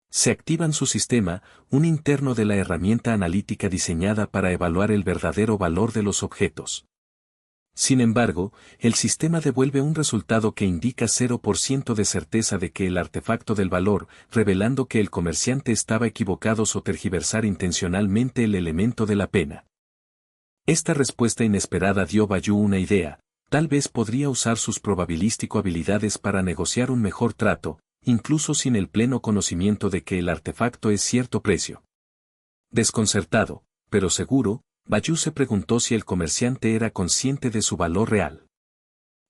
[SPEAKER 1] Se activa en su sistema, un interno de la herramienta analítica diseñada para evaluar el verdadero valor de los objetos. Sin embargo, el sistema devuelve un resultado que indica 0% de certeza de que el artefacto del valor, revelando que el comerciante estaba equivocado o tergiversar intencionalmente el elemento de la pena. Esta respuesta inesperada dio a Bayú una idea, tal vez podría usar sus probabilístico habilidades para negociar un mejor trato, incluso sin el pleno conocimiento de que el artefacto es cierto precio. Desconcertado, pero seguro, Bayú se preguntó si el comerciante era consciente de su valor real.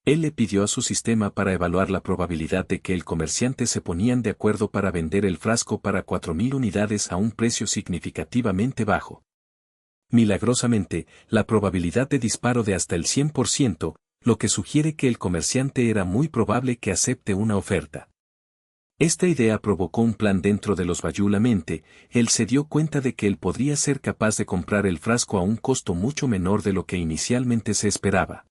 [SPEAKER 1] Él le pidió a su sistema para evaluar la probabilidad de que el comerciante se ponían de acuerdo para vender el frasco para 4.000 unidades a un precio significativamente bajo. Milagrosamente, la probabilidad de disparo de hasta el 100%, lo que sugiere que el comerciante era muy probable que acepte una oferta. Esta idea provocó un plan dentro de los Bayú la mente, él se dio cuenta de que él podría ser capaz de comprar el frasco a un costo mucho menor de lo que inicialmente se esperaba.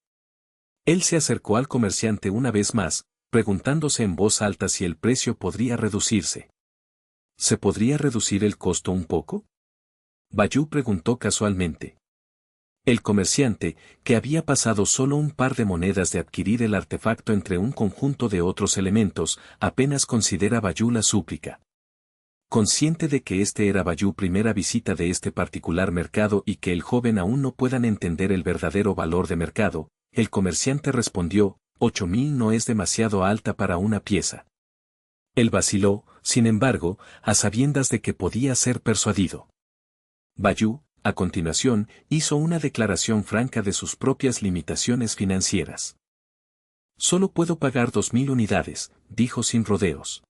[SPEAKER 1] Él se acercó al comerciante una vez más, preguntándose en voz alta si el precio podría reducirse. ¿Se podría reducir el costo un poco? Bayú preguntó casualmente. El comerciante, que había pasado solo un par de monedas de adquirir el artefacto entre un conjunto de otros elementos, apenas considera Bayú la súplica. Consciente de que este era Bayú primera visita de este particular mercado y que el joven aún no puedan entender el verdadero valor de mercado, el comerciante respondió, 8.000 no es demasiado alta para una pieza. Él vaciló, sin embargo, a sabiendas de que podía ser persuadido. Bayú, a continuación, hizo una declaración franca de sus propias limitaciones financieras. Solo puedo pagar 2.000 unidades, dijo sin rodeos.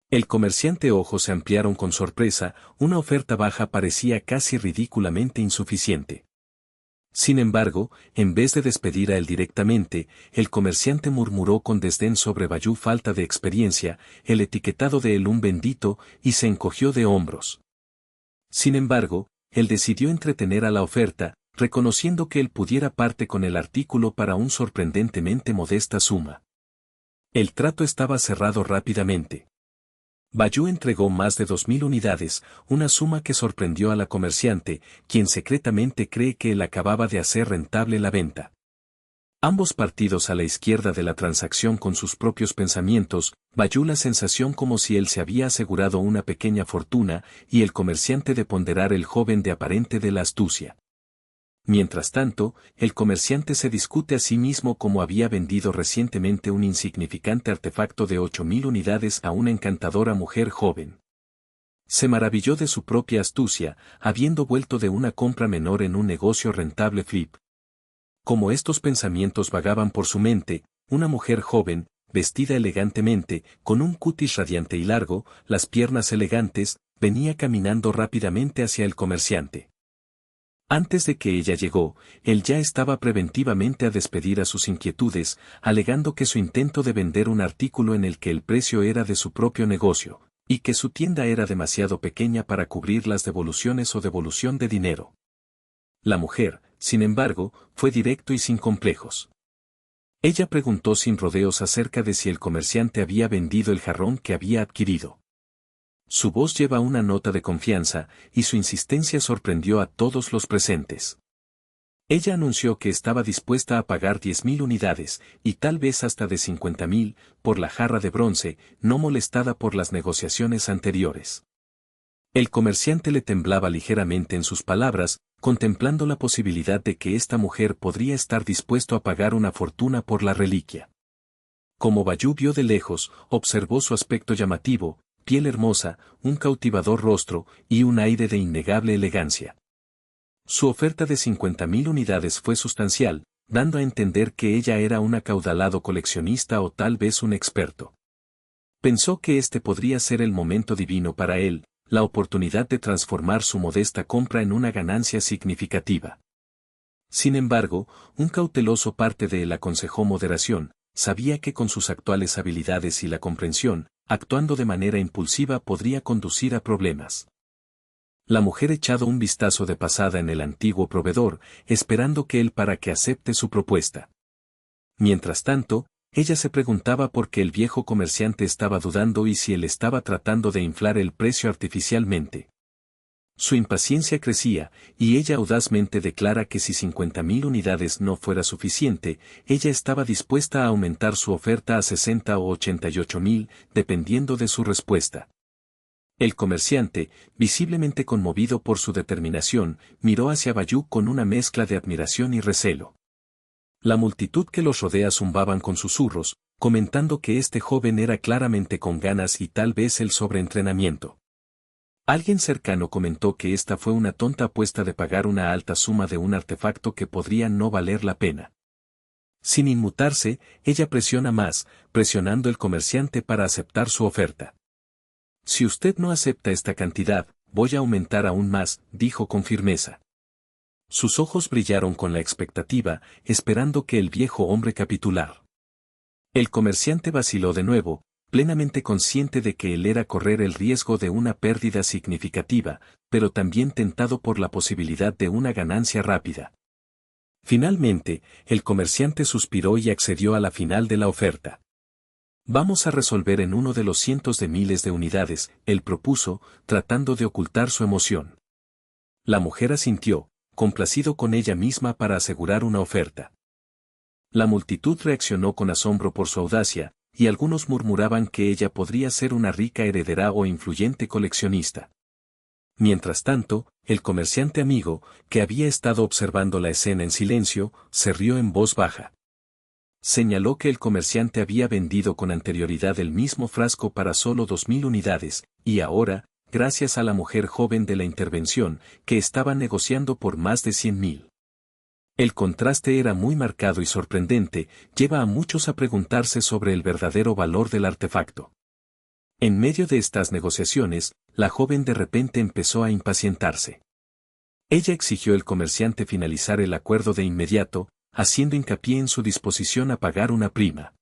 [SPEAKER 1] El comerciante ojos se ampliaron con sorpresa, una oferta baja parecía casi ridículamente insuficiente. Sin embargo, en vez de despedir a él directamente, el comerciante murmuró con desdén sobre Bayú falta de experiencia, el etiquetado de él un bendito, y se encogió de hombros. Sin embargo, él decidió entretener a la oferta, reconociendo que él pudiera parte con el artículo para un sorprendentemente modesta suma. El trato estaba cerrado rápidamente. Bayú entregó más de 2.000 unidades, una suma que sorprendió a la comerciante, quien secretamente cree que él acababa de hacer rentable la venta. Ambos partidos a la izquierda de la transacción con sus propios pensamientos, Bayú la sensación como si él se había asegurado una pequeña fortuna, y el comerciante de ponderar el joven de aparente de la astucia. Mientras tanto, el comerciante se discute a sí mismo como había vendido recientemente un insignificante artefacto de 8.000 unidades a una encantadora mujer joven. Se maravilló de su propia astucia, habiendo vuelto de una compra menor en un negocio rentable flip. Como estos pensamientos vagaban por su mente, una mujer joven, vestida elegantemente, con un cutis radiante y largo, las piernas elegantes, venía caminando rápidamente hacia el comerciante. Antes de que ella llegó, él ya estaba preventivamente a despedir a sus inquietudes, alegando que su intento de vender un artículo en el que el precio era de su propio negocio, y que su tienda era demasiado pequeña para cubrir las devoluciones o devolución de dinero. La mujer, sin embargo, fue directo y sin complejos. Ella preguntó sin rodeos acerca de si el comerciante había vendido el jarrón que había adquirido. Su voz lleva una nota de confianza, y su insistencia sorprendió a todos los presentes. Ella anunció que estaba dispuesta a pagar 10.000 unidades, y tal vez hasta de 50.000, por la jarra de bronce, no molestada por las negociaciones anteriores. El comerciante le temblaba ligeramente en sus palabras, contemplando la posibilidad de que esta mujer podría estar dispuesto a pagar una fortuna por la reliquia. Como Bayú vio de lejos, observó su aspecto llamativo, piel hermosa, un cautivador rostro, y un aire de innegable elegancia. Su oferta de 50.000 unidades fue sustancial, dando a entender que ella era un acaudalado coleccionista o tal vez un experto. Pensó que este podría ser el momento divino para él, la oportunidad de transformar su modesta compra en una ganancia significativa. Sin embargo, un cauteloso parte de él aconsejó moderación, sabía que con sus actuales habilidades y la comprensión, actuando de manera impulsiva podría conducir a problemas. La mujer echado un vistazo de pasada en el antiguo proveedor, esperando que él para que acepte su propuesta. Mientras tanto, ella se preguntaba por qué el viejo comerciante estaba dudando y si él estaba tratando de inflar el precio artificialmente. Su impaciencia crecía, y ella audazmente declara que si 50.000 unidades no fuera suficiente, ella estaba dispuesta a aumentar su oferta a 60 o 88.000, dependiendo de su respuesta. El comerciante, visiblemente conmovido por su determinación, miró hacia Bayú con una mezcla de admiración y recelo. La multitud que los rodea zumbaban con susurros, comentando que este joven era claramente con ganas y tal vez el sobreentrenamiento. Alguien cercano comentó que esta fue una tonta apuesta de pagar una alta suma de un artefacto que podría no valer la pena. Sin inmutarse, ella presiona más, presionando al comerciante para aceptar su oferta. Si usted no acepta esta cantidad, voy a aumentar aún más, dijo con firmeza. Sus ojos brillaron con la expectativa, esperando que el viejo hombre capitulara. El comerciante vaciló de nuevo, plenamente consciente de que él era correr el riesgo de una pérdida significativa, pero también tentado por la posibilidad de una ganancia rápida. Finalmente, el comerciante suspiró y accedió a la final de la oferta. Vamos a resolver en uno de los cientos de miles de unidades, él propuso, tratando de ocultar su emoción. La mujer asintió, complacido con ella misma para asegurar una oferta. La multitud reaccionó con asombro por su audacia, y algunos murmuraban que ella podría ser una rica heredera o influyente coleccionista. Mientras tanto, el comerciante amigo, que había estado observando la escena en silencio, se rió en voz baja. Señaló que el comerciante había vendido con anterioridad el mismo frasco para solo 2.000 unidades, y ahora, gracias a la mujer joven de la intervención, que estaba negociando por más de 100.000. El contraste era muy marcado y sorprendente, lleva a muchos a preguntarse sobre el verdadero valor del artefacto. En medio de estas negociaciones, la joven de repente empezó a impacientarse. Ella exigió al comerciante finalizar el acuerdo de inmediato, haciendo hincapié en su disposición a pagar una prima.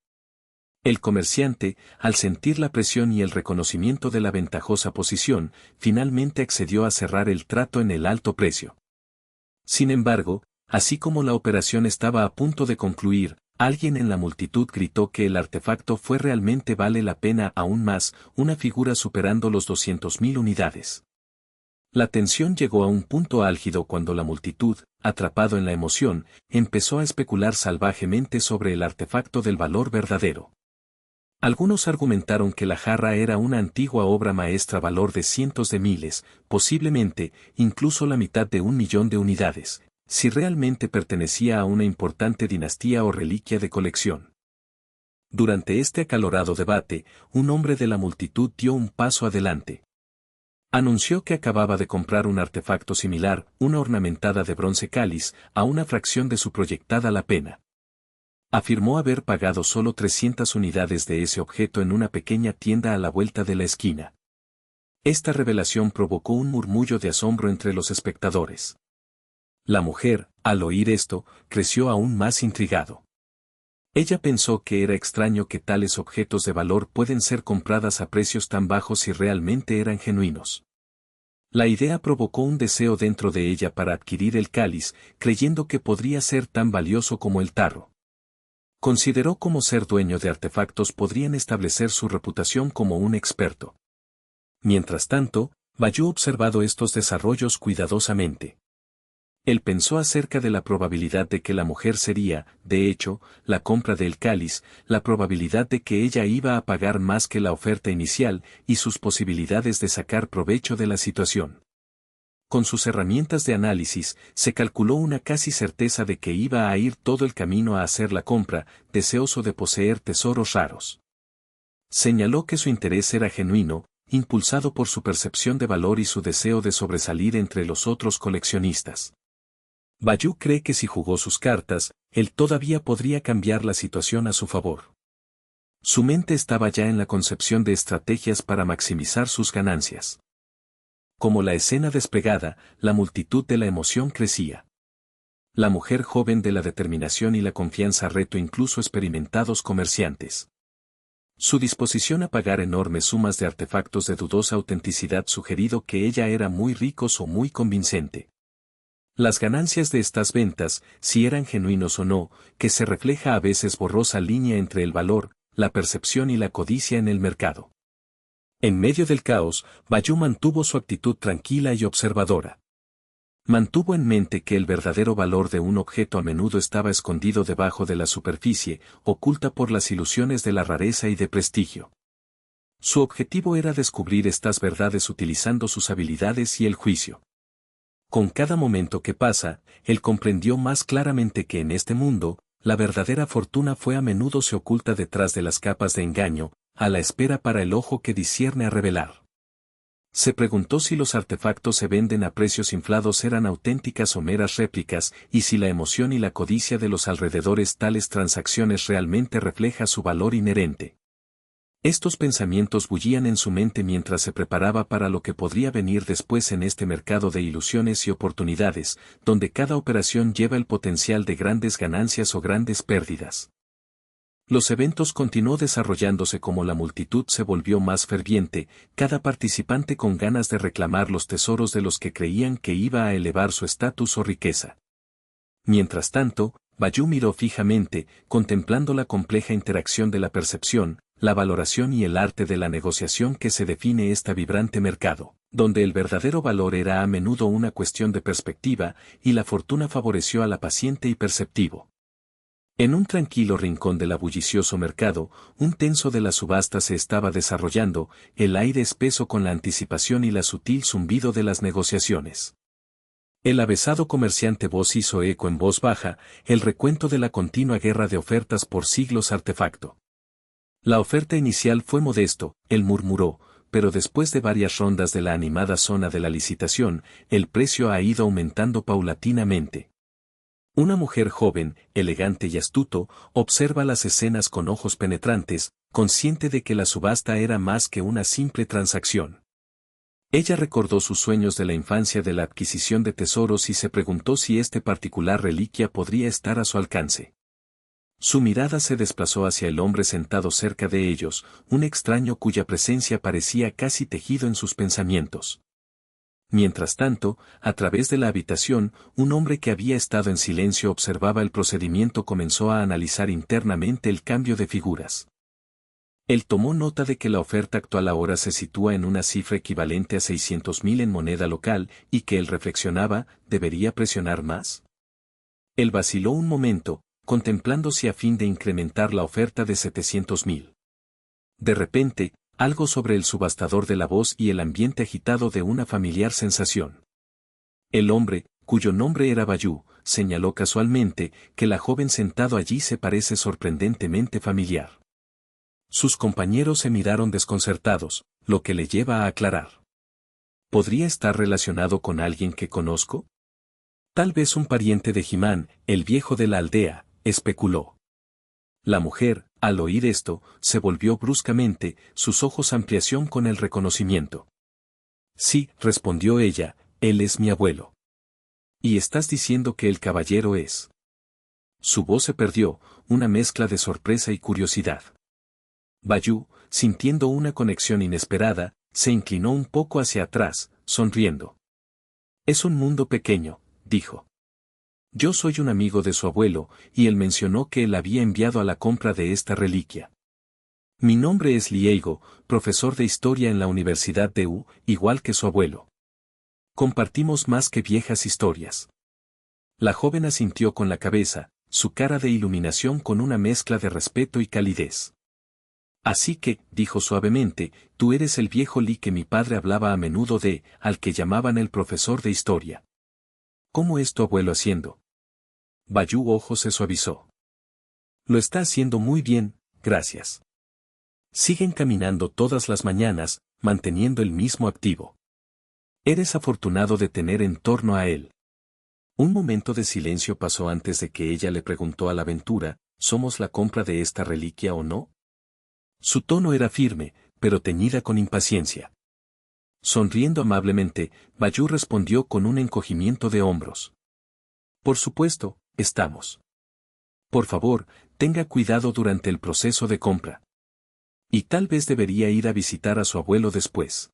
[SPEAKER 1] El comerciante, al sentir la presión y el reconocimiento de la ventajosa posición, finalmente accedió a cerrar el trato en el alto precio. Sin embargo, así como la operación estaba a punto de concluir, alguien en la multitud gritó que el artefacto fue realmente vale la pena aún más, una figura superando los 200.000 unidades. La tensión llegó a un punto álgido cuando la multitud, atrapado en la emoción, empezó a especular salvajemente sobre el artefacto del valor verdadero. Algunos argumentaron que la jarra era una antigua obra maestra valor de cientos de miles, posiblemente, incluso la mitad de 1.000.000 de unidades, si realmente pertenecía a una importante dinastía o reliquia de colección. Durante este acalorado debate, un hombre de la multitud dio un paso adelante. Anunció que acababa de comprar un artefacto similar, una ornamentada de bronce cáliz, a una fracción de su proyectada la pena. Afirmó haber pagado solo 300 unidades de ese objeto en una pequeña tienda a la vuelta de la esquina. Esta revelación provocó un murmullo de asombro entre los espectadores. La mujer, al oír esto, creció aún más intrigado. Ella pensó que era extraño que tales objetos de valor pueden ser compradas a precios tan bajos si realmente eran genuinos. La idea provocó un deseo dentro de ella para adquirir el cáliz, creyendo que podría ser tan valioso como el tarro. Consideró cómo ser dueño de artefactos podrían establecer su reputación como un experto. Mientras tanto, Bayú observado estos desarrollos cuidadosamente. Él pensó acerca de la probabilidad de que la mujer sería, de hecho, la compra del cáliz, la probabilidad de que ella iba a pagar más que la oferta inicial y sus posibilidades de sacar provecho de la situación. Con sus herramientas de análisis, se calculó una casi certeza de que iba a ir todo el camino a hacer la compra, deseoso de poseer tesoros raros. Señaló que su interés era genuino, impulsado por su percepción de valor y su deseo de sobresalir entre los otros coleccionistas. Bayou cree que si jugó sus cartas, él todavía podría cambiar la situación a su favor. Su mente estaba ya en la concepción de estrategias para maximizar sus ganancias. Como la escena despegada, la multitud de la emoción crecía. La mujer joven de la determinación y la confianza retó incluso experimentados comerciantes. Su disposición a pagar enormes sumas de artefactos de dudosa autenticidad sugerido que ella era muy ricos o muy convincente. Las ganancias de estas ventas, si eran genuinos o no, que se refleja a veces borrosa línea entre el valor, la percepción y la codicia en el mercado. En medio del caos, Bayou mantuvo su actitud tranquila y observadora. Mantuvo en mente que el verdadero valor de un objeto a menudo estaba escondido debajo de la superficie, oculta por las ilusiones de la rareza y de prestigio. Su objetivo era descubrir estas verdades utilizando sus habilidades y el juicio. Con cada momento que pasa, él comprendió más claramente que en este mundo, la verdadera fortuna a menudo se oculta detrás de las capas de engaño, a la espera para el ojo que discierne a revelar. Se preguntó si los artefactos se venden a precios inflados eran auténticas o meras réplicas, y si la emoción y la codicia de los alrededores tales transacciones realmente refleja su valor inherente. Estos pensamientos bullían en su mente mientras se preparaba para lo que podría venir después en este mercado de ilusiones y oportunidades, donde cada operación lleva el potencial de grandes ganancias o grandes pérdidas. Los eventos continuó desarrollándose como la multitud se volvió más ferviente, cada participante con ganas de reclamar los tesoros de los que creían que iba a elevar su estatus o riqueza. Mientras tanto, Bayou miró fijamente, contemplando la compleja interacción de la percepción, la valoración y el arte de la negociación que se define este vibrante mercado, donde el verdadero valor era a menudo una cuestión de perspectiva, y la fortuna favoreció a la paciente y perceptivo. En un tranquilo rincón del bullicioso mercado, un tenso de la subasta se estaba desarrollando, el aire espeso con la anticipación y la sutil zumbido de las negociaciones. El avesado comerciante voz hizo eco en voz baja, el recuento de la continua guerra de ofertas por siglos artefacto. La oferta inicial fue modesto, él murmuró, pero después de varias rondas de la animada zona de la licitación, el precio ha ido aumentando paulatinamente. Una mujer joven, elegante y astuto, observa las escenas con ojos penetrantes, consciente de que la subasta era más que una simple transacción. Ella recordó sus sueños de la infancia de la adquisición de tesoros y se preguntó si esta particular reliquia podría estar a su alcance. Su mirada se desplazó hacia el hombre sentado cerca de ellos, un extraño cuya presencia parecía casi tejido en sus pensamientos. Mientras tanto, a través de la habitación, un hombre que había estado en silencio observaba el procedimiento comenzó a analizar internamente el cambio de figuras. Él tomó nota de que la oferta actual ahora se sitúa en una cifra equivalente a 600.000 en moneda local, y que él reflexionaba, ¿debería presionar más? Él vaciló un momento, contemplándose a fin de incrementar la oferta de 700.000. De repente, algo sobre el subastador de la voz y el ambiente agitado de una familiar sensación. El hombre, cuyo nombre era Bayou, señaló casualmente que la joven sentado allí se parece sorprendentemente familiar. Sus compañeros se miraron desconcertados, lo que le lleva a aclarar. ¿Podría estar relacionado con alguien que conozco? Tal vez un pariente de Jimán, el viejo de la aldea, especuló. La mujer, al oír esto, se volvió bruscamente, sus ojos ampliación con el reconocimiento. Sí, respondió ella, él es mi abuelo. ¿Y estás diciendo que el caballero es? Su voz se perdió, una mezcla de sorpresa y curiosidad. Bayou, sintiendo una conexión inesperada, se inclinó un poco hacia atrás, sonriendo. Es un mundo pequeño, dijo. Yo soy un amigo de su abuelo, y él mencionó que él había enviado a la compra de esta reliquia. Mi nombre es Lieigo, profesor de historia en la Universidad de U, igual que su abuelo. Compartimos más que viejas historias. La joven asintió con la cabeza, su cara de iluminación con una mezcla de respeto y calidez. Así que, dijo suavemente, tú eres el viejo Lee que mi padre hablaba a menudo de, al que llamaban el profesor de historia. ¿Cómo es tu abuelo haciendo? Bayou ojo se suavizó. Lo está haciendo muy bien, gracias. Siguen caminando todas las mañanas, manteniendo el mismo activo. Eres afortunado de tener en torno a él. Un momento de silencio pasó antes de que ella le preguntó a la aventura, ¿somos la compra de esta reliquia o no? Su tono era firme, pero teñida con impaciencia. Sonriendo amablemente, Bayou respondió con un encogimiento de hombros. Por supuesto, estamos. Por favor, tenga cuidado durante el proceso de compra. Y tal vez debería ir a visitar a su abuelo después.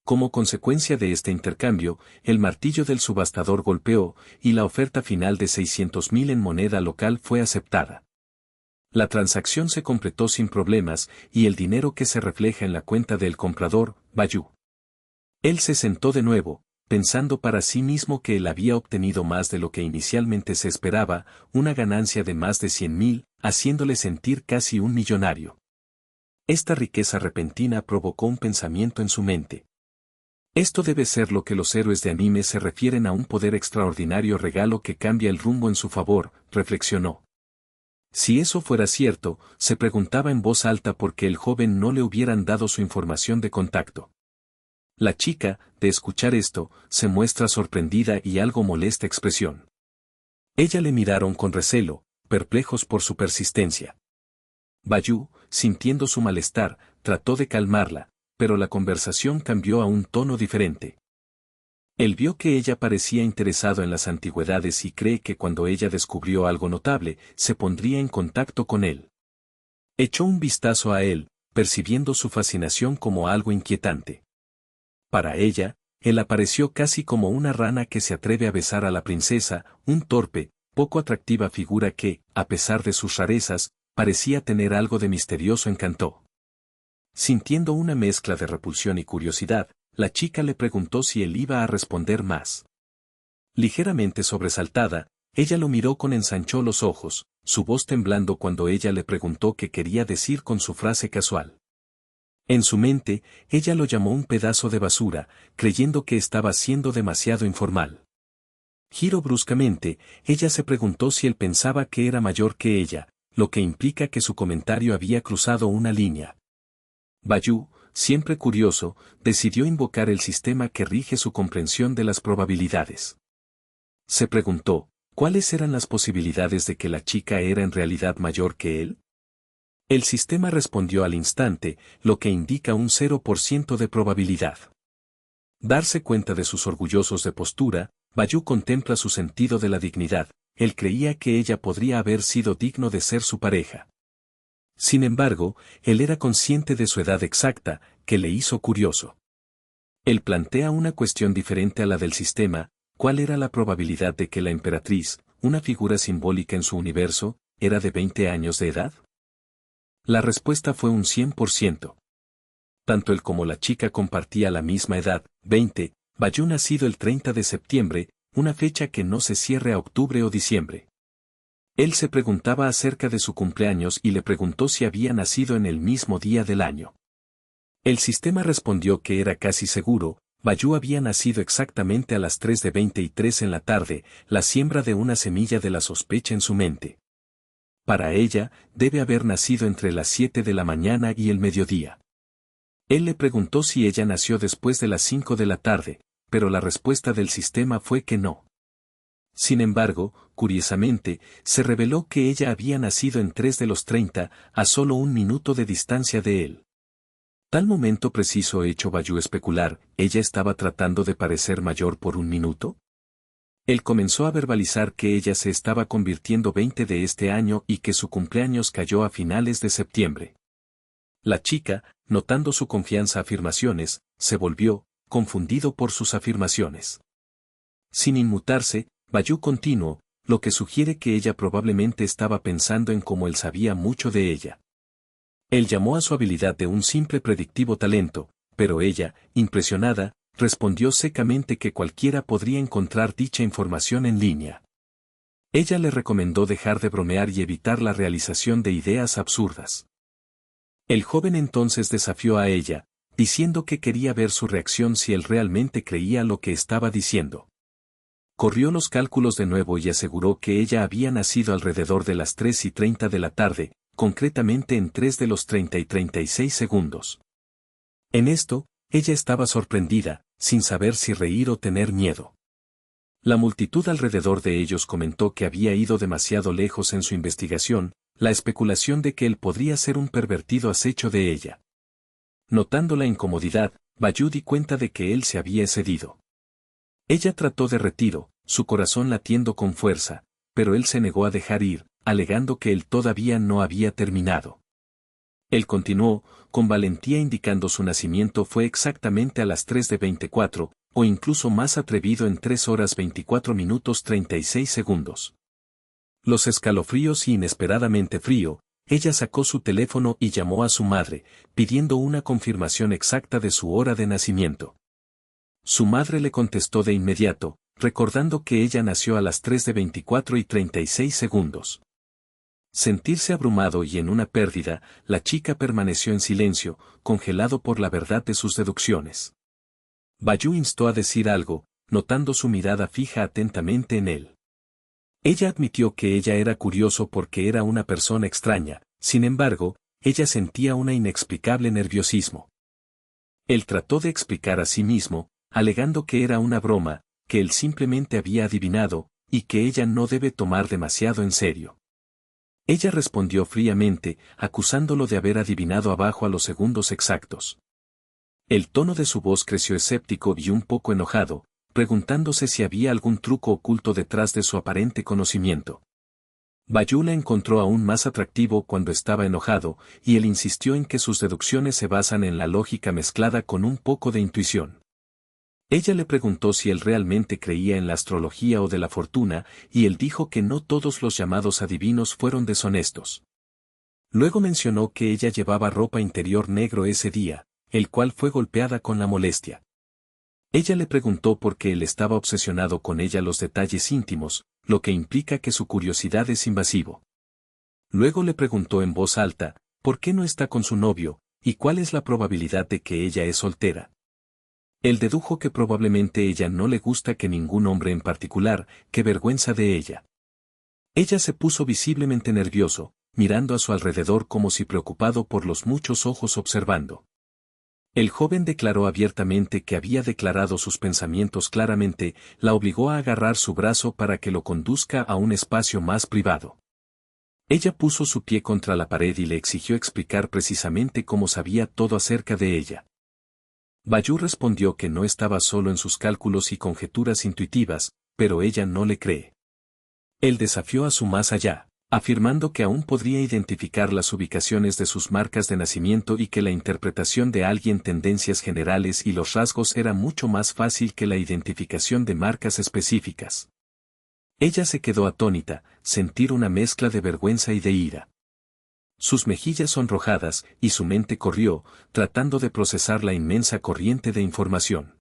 [SPEAKER 1] Como consecuencia de este intercambio, el martillo del subastador golpeó, y la oferta final de 600.000 en moneda local fue aceptada. La transacción se completó sin problemas, y el dinero que se refleja en la cuenta del comprador, Bayou. Él se sentó de nuevo, pensando para sí mismo que él había obtenido más de lo que inicialmente se esperaba, una ganancia de más de 100.000, haciéndole sentir casi un millonario. Esta riqueza repentina provocó un pensamiento en su mente. Esto debe ser lo que los héroes de anime se refieren a un poder extraordinario regalo que cambia el rumbo en su favor, reflexionó. Si eso fuera cierto, se preguntaba en voz alta por qué el joven no le hubieran dado su información de contacto. La chica, de escuchar esto, se muestra sorprendida y algo molesta expresión. Ella le miraron con recelo, perplejos por su persistencia. Bayou, sintiendo su malestar, trató de calmarla, pero la conversación cambió a un tono diferente. Él vio que ella parecía interesado en las antigüedades y cree que cuando ella descubrió algo notable, se pondría en contacto con él. Echó un vistazo a él, percibiendo su fascinación como algo inquietante. Para ella, él apareció casi como una rana que se atreve a besar a la princesa, un torpe, poco atractiva figura que, a pesar de sus rarezas, parecía tener algo de misterioso encanto. Sintiendo una mezcla de repulsión y curiosidad, la chica le preguntó si él iba a responder más. Ligeramente sobresaltada, ella lo miró con ensanchó los ojos, su voz temblando cuando ella le preguntó qué quería decir con su frase casual. En su mente, ella lo llamó un pedazo de basura, creyendo que estaba siendo demasiado informal. Giró bruscamente, ella se preguntó si él pensaba que era mayor que ella, lo que implica que su comentario había cruzado una línea. Bayou, siempre curioso, decidió invocar el sistema que rige su comprensión de las probabilidades. Se preguntó, ¿cuáles eran las posibilidades de que la chica era en realidad mayor que él? El sistema respondió al instante, lo que indica un 0% de probabilidad. Darse cuenta de sus orgullosos de postura, Bayou contempla su sentido de la dignidad, él creía que ella podría haber sido digno de ser su pareja. Sin embargo, él era consciente de su edad exacta, que le hizo curioso. Él plantea una cuestión diferente a la del sistema, ¿cuál era la probabilidad de que la emperatriz, una figura simbólica en su universo, era de 20 años de edad? La respuesta fue un 100%. Tanto él como la chica compartía la misma edad, 20, Bayou nacido el 30 de septiembre, una fecha que no se cierre a octubre o diciembre. Él se preguntaba acerca de su cumpleaños y le preguntó si había nacido en el mismo día del año. El sistema respondió que era casi seguro, Bayou había nacido exactamente a las 3:23 en la tarde, la siembra de una semilla de la sospecha en su mente. Para ella, debe haber nacido entre las 7 de la mañana y el mediodía. Él le preguntó si ella nació después de las 5 de la tarde, pero la respuesta del sistema fue que no. Sin embargo, curiosamente, se reveló que ella había nacido en 3:30, a solo un minuto de distancia de él. Tal momento preciso hecho Bayou especular, ¿ella estaba tratando de parecer mayor por un minuto? Él comenzó a verbalizar que ella se estaba convirtiendo 20 de este año y que su cumpleaños cayó a finales de septiembre. La chica, notando su confianza afirmaciones, se volvió, confundido por sus afirmaciones. Sin inmutarse, Bayou continuó, lo que sugiere que ella probablemente estaba pensando en cómo él sabía mucho de ella. Él llamó a su habilidad de un simple predictivo talento, pero ella, impresionada, respondió secamente que cualquiera podría encontrar dicha información en línea. Ella le recomendó dejar de bromear y evitar la realización de ideas absurdas. El joven entonces desafió a ella, diciendo que quería ver su reacción si él realmente creía lo que estaba diciendo. Corrió los cálculos de nuevo y aseguró que ella había nacido alrededor de las 3:30 de la tarde, concretamente en 3 de los 30 y 36 segundos. En esto, ella estaba sorprendida, sin saber si reír o tener miedo. La multitud alrededor de ellos comentó que había ido demasiado lejos en su investigación, la especulación de que él podría ser un pervertido acecho de ella. Notando la incomodidad, Bayou di cuenta de que él se había excedido. Ella trató de retiro, su corazón latiendo con fuerza, pero él se negó a dejar ir, alegando que él todavía no había terminado. Él continuó, con valentía indicando su nacimiento fue exactamente a las 3:24, o incluso más atrevido en 3 horas 24 minutos 36 segundos. Los escalofríos y inesperadamente frío, ella sacó su teléfono y llamó a su madre, pidiendo una confirmación exacta de su hora de nacimiento. Su madre le contestó de inmediato, recordando que ella nació a las 3:24 y 36 segundos. Sentirse abrumado y en una pérdida, la chica permaneció en silencio, congelado por la verdad de sus deducciones. Bayou instó a decir algo, notando su mirada fija atentamente en él. Ella admitió que ella era curioso porque era una persona extraña, sin embargo, ella sentía un inexplicable nerviosismo. Él trató de explicar a sí mismo, alegando que era una broma, que él simplemente había adivinado, y que ella no debe tomar demasiado en serio. Ella respondió fríamente, acusándolo de haber adivinado abajo a los segundos exactos. El tono de su voz creció escéptico y un poco enojado, preguntándose si había algún truco oculto detrás de su aparente conocimiento. Bayou la encontró aún más atractivo cuando estaba enojado, y él insistió en que sus deducciones se basan en la lógica mezclada con un poco de intuición. Ella le preguntó si él realmente creía en la astrología o de la fortuna, y él dijo que no todos los llamados adivinos fueron deshonestos. Luego mencionó que ella llevaba ropa interior negro ese día, el cual fue golpeada con la molestia. Ella le preguntó por qué él estaba obsesionado con ella los detalles íntimos, lo que implica que su curiosidad es invasivo. Luego le preguntó en voz alta, ¿por qué no está con su novio, y cuál es la probabilidad de que ella es soltera? Él dedujo que probablemente ella no le gusta que ningún hombre en particular, que vergüenza de ella. Ella se puso visiblemente nervioso, mirando a su alrededor como si preocupado por los muchos ojos observando. El joven declaró abiertamente que había declarado sus pensamientos claramente, la obligó a agarrar su brazo para que lo conduzca a un espacio más privado. Ella puso su pie contra la pared y le exigió explicar precisamente cómo sabía todo acerca de ella. Bayou respondió que no estaba solo en sus cálculos y conjeturas intuitivas, pero ella no le cree. Él desafió a su más allá, afirmando que aún podría identificar las ubicaciones de sus marcas de nacimiento y que la interpretación de alguien tendencias generales y los rasgos era mucho más fácil que la identificación de marcas específicas. Ella se quedó atónita, sentir una mezcla de vergüenza y de ira. Sus mejillas sonrojadas, y su mente corrió, tratando de procesar la inmensa corriente de información.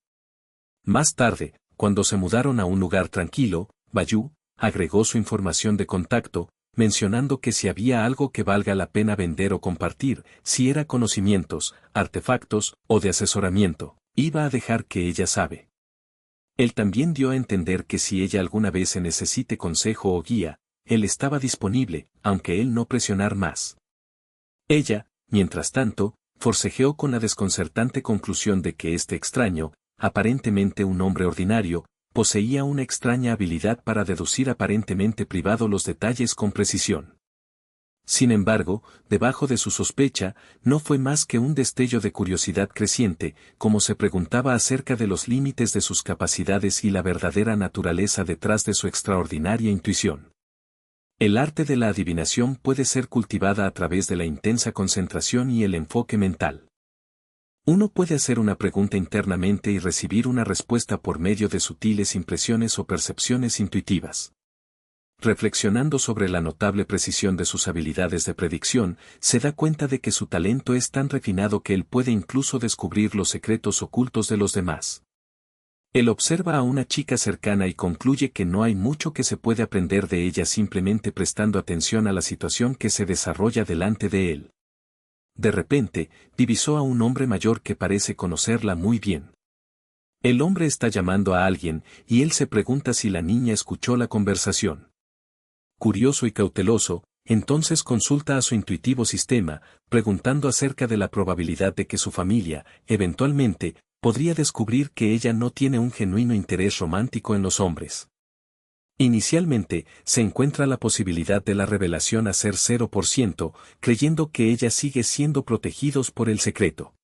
[SPEAKER 1] Más tarde, cuando se mudaron a un lugar tranquilo, Bayou agregó su información de contacto, mencionando que si había algo que valga la pena vender o compartir, si era conocimientos, artefactos, o de asesoramiento, iba a dejar que ella sabe. Él también dio a entender que si ella alguna vez se necesite consejo o guía, él estaba disponible, aunque él no presionar más. Ella, mientras tanto, forcejeó con la desconcertante conclusión de que este extraño, aparentemente un hombre ordinario, poseía una extraña habilidad para deducir aparentemente privado los detalles con precisión. Sin embargo, debajo de su sospecha, no fue más que un destello de curiosidad creciente, como se preguntaba acerca de los límites de sus capacidades y la verdadera naturaleza detrás de su extraordinaria intuición. El arte de la adivinación puede ser cultivada a través de la intensa concentración y el enfoque mental. Uno puede hacer una pregunta internamente y recibir una respuesta por medio de sutiles impresiones o percepciones intuitivas. Reflexionando sobre la notable precisión de sus habilidades de predicción, se da cuenta de que su talento es tan refinado que él puede incluso descubrir los secretos ocultos de los demás. Él observa a una chica cercana y concluye que no hay mucho que se puede aprender de ella simplemente prestando atención a la situación que se desarrolla delante de él. De repente, divisó a un hombre mayor que parece conocerla muy bien. El hombre está llamando a alguien, y él se pregunta si la niña escuchó la conversación. Curioso y cauteloso, entonces consulta a su intuitivo sistema, preguntando acerca de la probabilidad de que su familia, eventualmente, podría descubrir que ella no tiene un genuino interés romántico en los hombres. Inicialmente, se encuentra la posibilidad de la revelación a ser 0%, creyendo que ella sigue siendo protegidos por el secreto.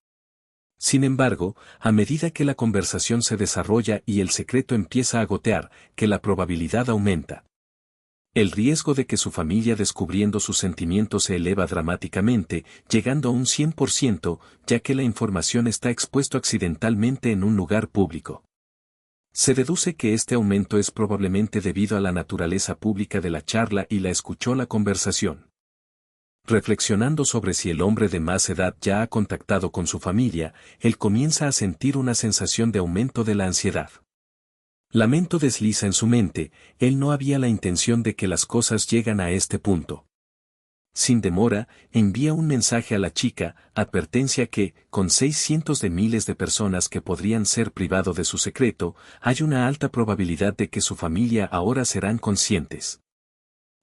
[SPEAKER 1] Sin embargo, a medida que la conversación se desarrolla y el secreto empieza a gotear, que la probabilidad aumenta. El riesgo de que su familia descubriendo sus sentimientos se eleva dramáticamente, llegando a un 100%, ya que la información está expuesto accidentalmente en un lugar público. Se deduce que este aumento es probablemente debido a la naturaleza pública de la charla y la escuchó la conversación. Reflexionando sobre si el hombre de más edad ya ha contactado con su familia, él comienza a sentir una sensación de aumento de la ansiedad. Lamento desliza en su mente, él no había la intención de que las cosas llegan a este punto. Sin demora, envía un mensaje a la chica, advertencia que, con 600 de miles de personas que podrían ser privado de su secreto, hay una alta probabilidad de que su familia ahora serán conscientes.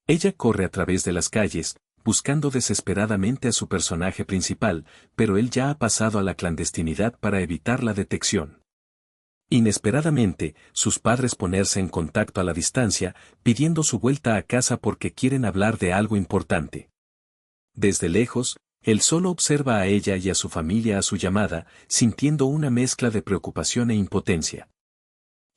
[SPEAKER 1] Ella corre a través de las calles, buscando desesperadamente a su personaje principal, pero él ya ha pasado a la clandestinidad para evitar la detección. Inesperadamente, sus padres ponerse en contacto a la distancia, pidiendo su vuelta a casa porque quieren hablar de algo importante. Desde lejos, él solo observa a ella y a su familia a su llamada, sintiendo una mezcla de preocupación e impotencia.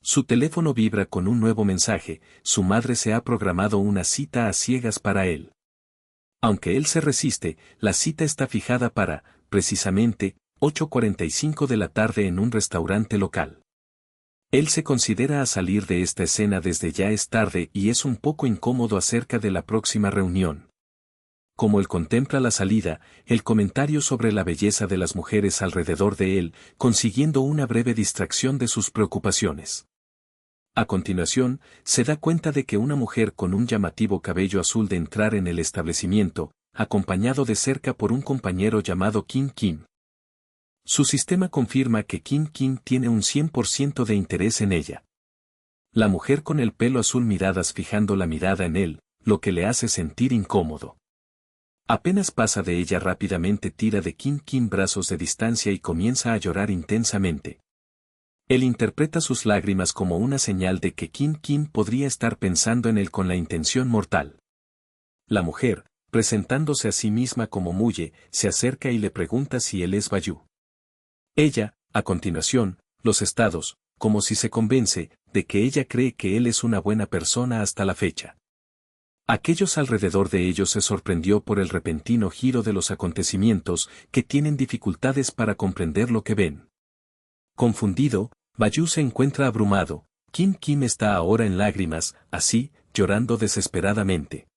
[SPEAKER 1] Su teléfono vibra con un nuevo mensaje, su madre se ha programado una cita a ciegas para él. Aunque él se resiste, la cita está fijada para, precisamente, 8:45 de la tarde en un restaurante local. Él se considera a salir de esta escena desde ya es tarde y es un poco incómodo acerca de la próxima reunión. Como él contempla la salida, el comentario sobre la belleza de las mujeres alrededor de él, consiguiendo una breve distracción de sus preocupaciones. A continuación, se da cuenta de que una mujer con un llamativo cabello azul de entrar en el establecimiento, acompañado de cerca por un compañero llamado Kim Kim. Su sistema confirma que Kim Kim tiene un 100% de interés en ella. La mujer con el pelo azul miradas fijando la mirada en él, lo que le hace sentir incómodo. Apenas pasa de ella rápidamente tira de Kim Kim brazos de distancia y comienza a llorar intensamente. Él interpreta sus lágrimas como una señal de que Kim Kim podría estar pensando en él con la intención mortal. La mujer, presentándose a sí misma como Muye, se acerca y le pregunta si él es Bayu. Ella, a continuación, los estados, como si se convence, de que ella cree que él es una buena persona hasta la fecha. Aquellos alrededor de ellos se sorprendió por el repentino giro de los acontecimientos, que tienen dificultades para comprender lo que ven. Confundido, Bayu se encuentra abrumado, Kim Kim está ahora en lágrimas, así, llorando desesperadamente.